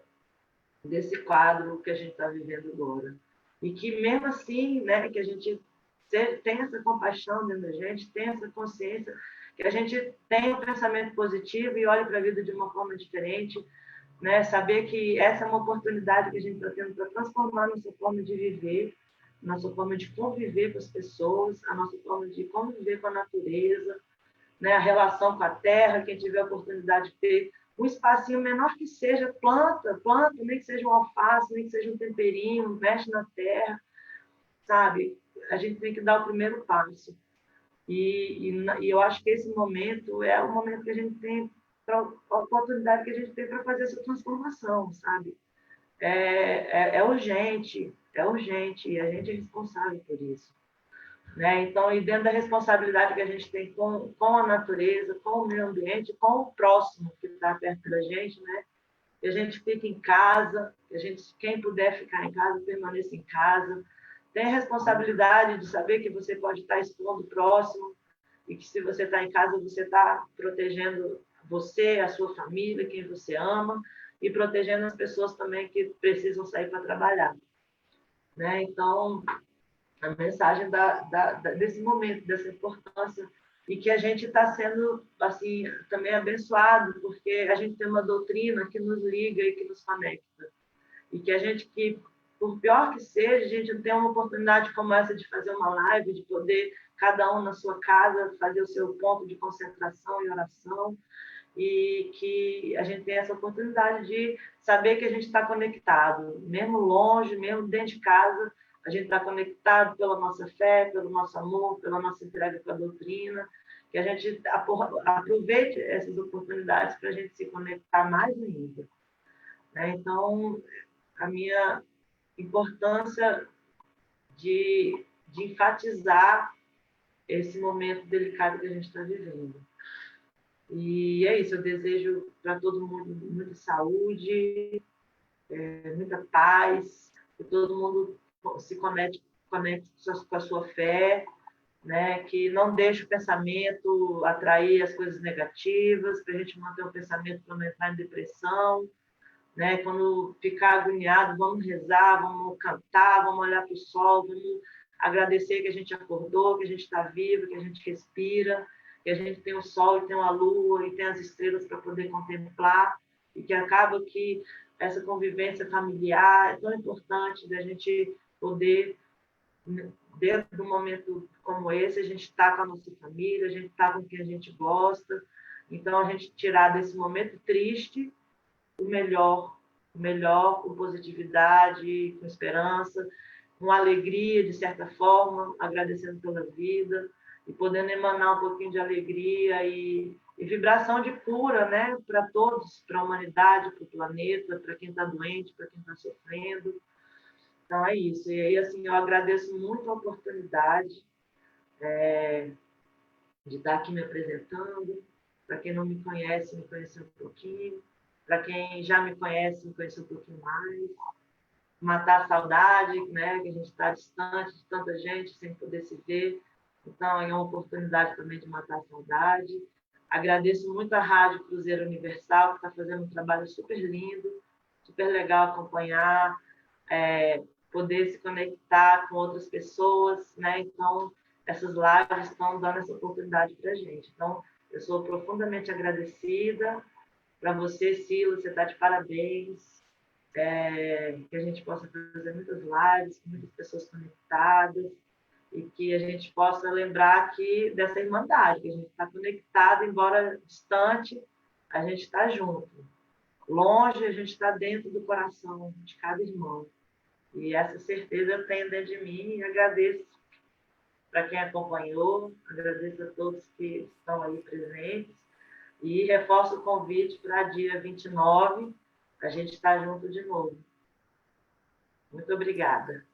desse quadro que a gente está vivendo agora. E que, mesmo assim, né, que a gente tenha essa compaixão dentro da gente, tenha essa consciência, que a gente tenha um pensamento positivo e olhe para a vida de uma forma diferente, né? Saber que essa é uma oportunidade que a gente está tendo para transformar nossa forma de viver, nossa forma de conviver com as pessoas, a nossa forma de conviver com a natureza, né? A relação com a terra, quem tiver a oportunidade de ter um espacinho menor que seja, planta, nem que seja um alface, nem que seja um temperinho, mexe na terra, sabe? A gente tem que dar o primeiro passo. E eu acho que esse momento é o momento que a gente tem, a oportunidade que a gente tem para fazer essa transformação, sabe? É urgente, e a gente é responsável por isso. Né? Então, e dentro da responsabilidade que a gente tem com a natureza, com o meio ambiente, com o próximo que está perto da gente, né? Que a gente fique em casa, que a gente, quem puder ficar em casa, permaneça em casa. Tem a responsabilidade de saber que você pode estar expondo o próximo e que se você está em casa, você está protegendo você, a sua família, quem você ama e protegendo as pessoas também que precisam sair para trabalhar. Né? Então, a mensagem desse momento, dessa importância, e que a gente está sendo assim também abençoado, porque a gente tem uma doutrina que nos liga e que nos conecta. E que a gente, que por pior que seja, a gente tem uma oportunidade como essa de fazer uma live, de poder, cada um na sua casa, fazer o seu ponto de concentração e oração, e que a gente tem essa oportunidade de saber que a gente está conectado, mesmo longe, mesmo dentro de casa, a gente está conectado pela nossa fé, pelo nosso amor, pela nossa entrega com a doutrina, que a gente aproveite essas oportunidades para a gente se conectar mais ainda. Né? Então, a minha importância de enfatizar esse momento delicado que a gente está vivendo. E é isso, eu desejo para todo mundo muita saúde, muita paz, que todo mundo se conecte com a sua fé, né? Que não deixe o pensamento atrair as coisas negativas, para a gente manter o pensamento para não entrar em depressão, né? Quando ficar agoniado, vamos rezar, vamos cantar, vamos olhar para o sol, vamos agradecer que a gente acordou, que a gente está vivo, que a gente respira, que a gente tem o sol e tem a lua e tem as estrelas para poder contemplar, e que acaba que essa convivência familiar é tão importante da gente poder, dentro de um momento como esse, a gente está com a nossa família, a gente está com quem a gente gosta, então a gente tirar desse momento triste o melhor, com positividade, com esperança, com alegria, de certa forma, agradecendo pela vida e podendo emanar um pouquinho de alegria e vibração de cura, né, para todos, para a humanidade, para o planeta, para quem está doente, para quem está sofrendo. Então, é isso. E aí, assim, eu agradeço muito a oportunidade de estar aqui me apresentando. Para quem não me conhece, me conhecer um pouquinho. Para quem já me conhece, me conhecer um pouquinho mais. Matar a saudade, né? Que a gente está distante de tanta gente, sem poder se ver. Então, é uma oportunidade também de matar a saudade. Agradeço muito a Rádio Cruzeiro Universal, que está fazendo um trabalho super lindo, super legal acompanhar, poder se conectar com outras pessoas, né? Então, essas lives estão dando essa oportunidade para a gente. Então, Eu sou profundamente agradecida. Para você, Silas, você está de parabéns. Que a gente possa fazer muitas lives, com muitas pessoas conectadas, e que a gente possa lembrar aqui dessa irmandade, que a gente está conectado, embora distante, a gente está junto. Longe, a gente está dentro do coração de cada irmão. E essa certeza eu tenho dentro de mim e agradeço para quem acompanhou, agradeço a todos que estão aí presentes e reforço o convite para dia 29, a gente estar junto de novo. Muito obrigada.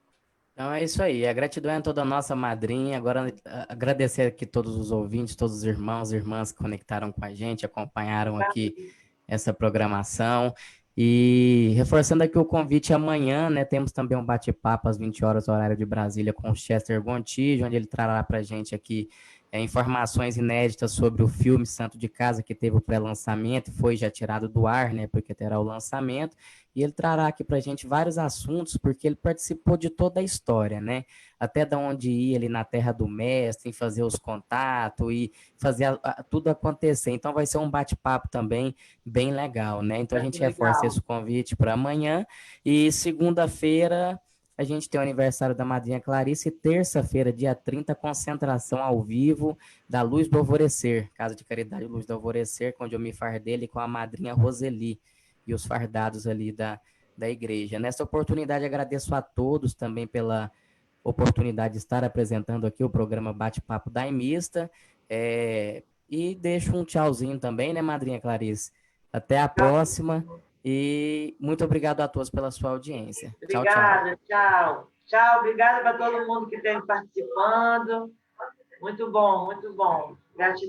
Então é isso aí. A gratidão é toda nossa madrinha. Agora, agradecer aqui todos os ouvintes, todos os irmãos e irmãs que conectaram com a gente, acompanharam aqui essa programação. E reforçando aqui o convite amanhã, né? Temos também um bate-papo às 20 horas, horário de Brasília, com o Chester Gontijo, onde ele trará para a gente aqui informações inéditas sobre o filme Santo de Casa, que teve o pré-lançamento, foi já tirado do ar, né? Porque terá o lançamento. E ele trará aqui para a gente vários assuntos, porque ele participou de toda a história, né? Até da onde ia ele na terra do mestre, em fazer os contatos e fazer tudo acontecer. Então vai ser um bate-papo também bem legal, né? Então a gente reforça esse convite para amanhã. E segunda-feira a gente tem o aniversário da madrinha Clarice, e terça-feira, dia 30, concentração ao vivo da Luz do Alvorecer, Casa de Caridade Luz do Alvorecer, onde eu me fardei com a madrinha Roseli e os fardados ali da igreja. Nessa oportunidade, agradeço a todos também pela oportunidade de estar apresentando aqui o programa Bate-Papo Daimista, e deixo um tchauzinho também, né, madrinha Clarice? Até a próxima e muito obrigado a todos pela sua audiência. Obrigada, tchau. Tchau, obrigada para todo mundo que esteve participando. Muito bom, muito bom. Gratidão.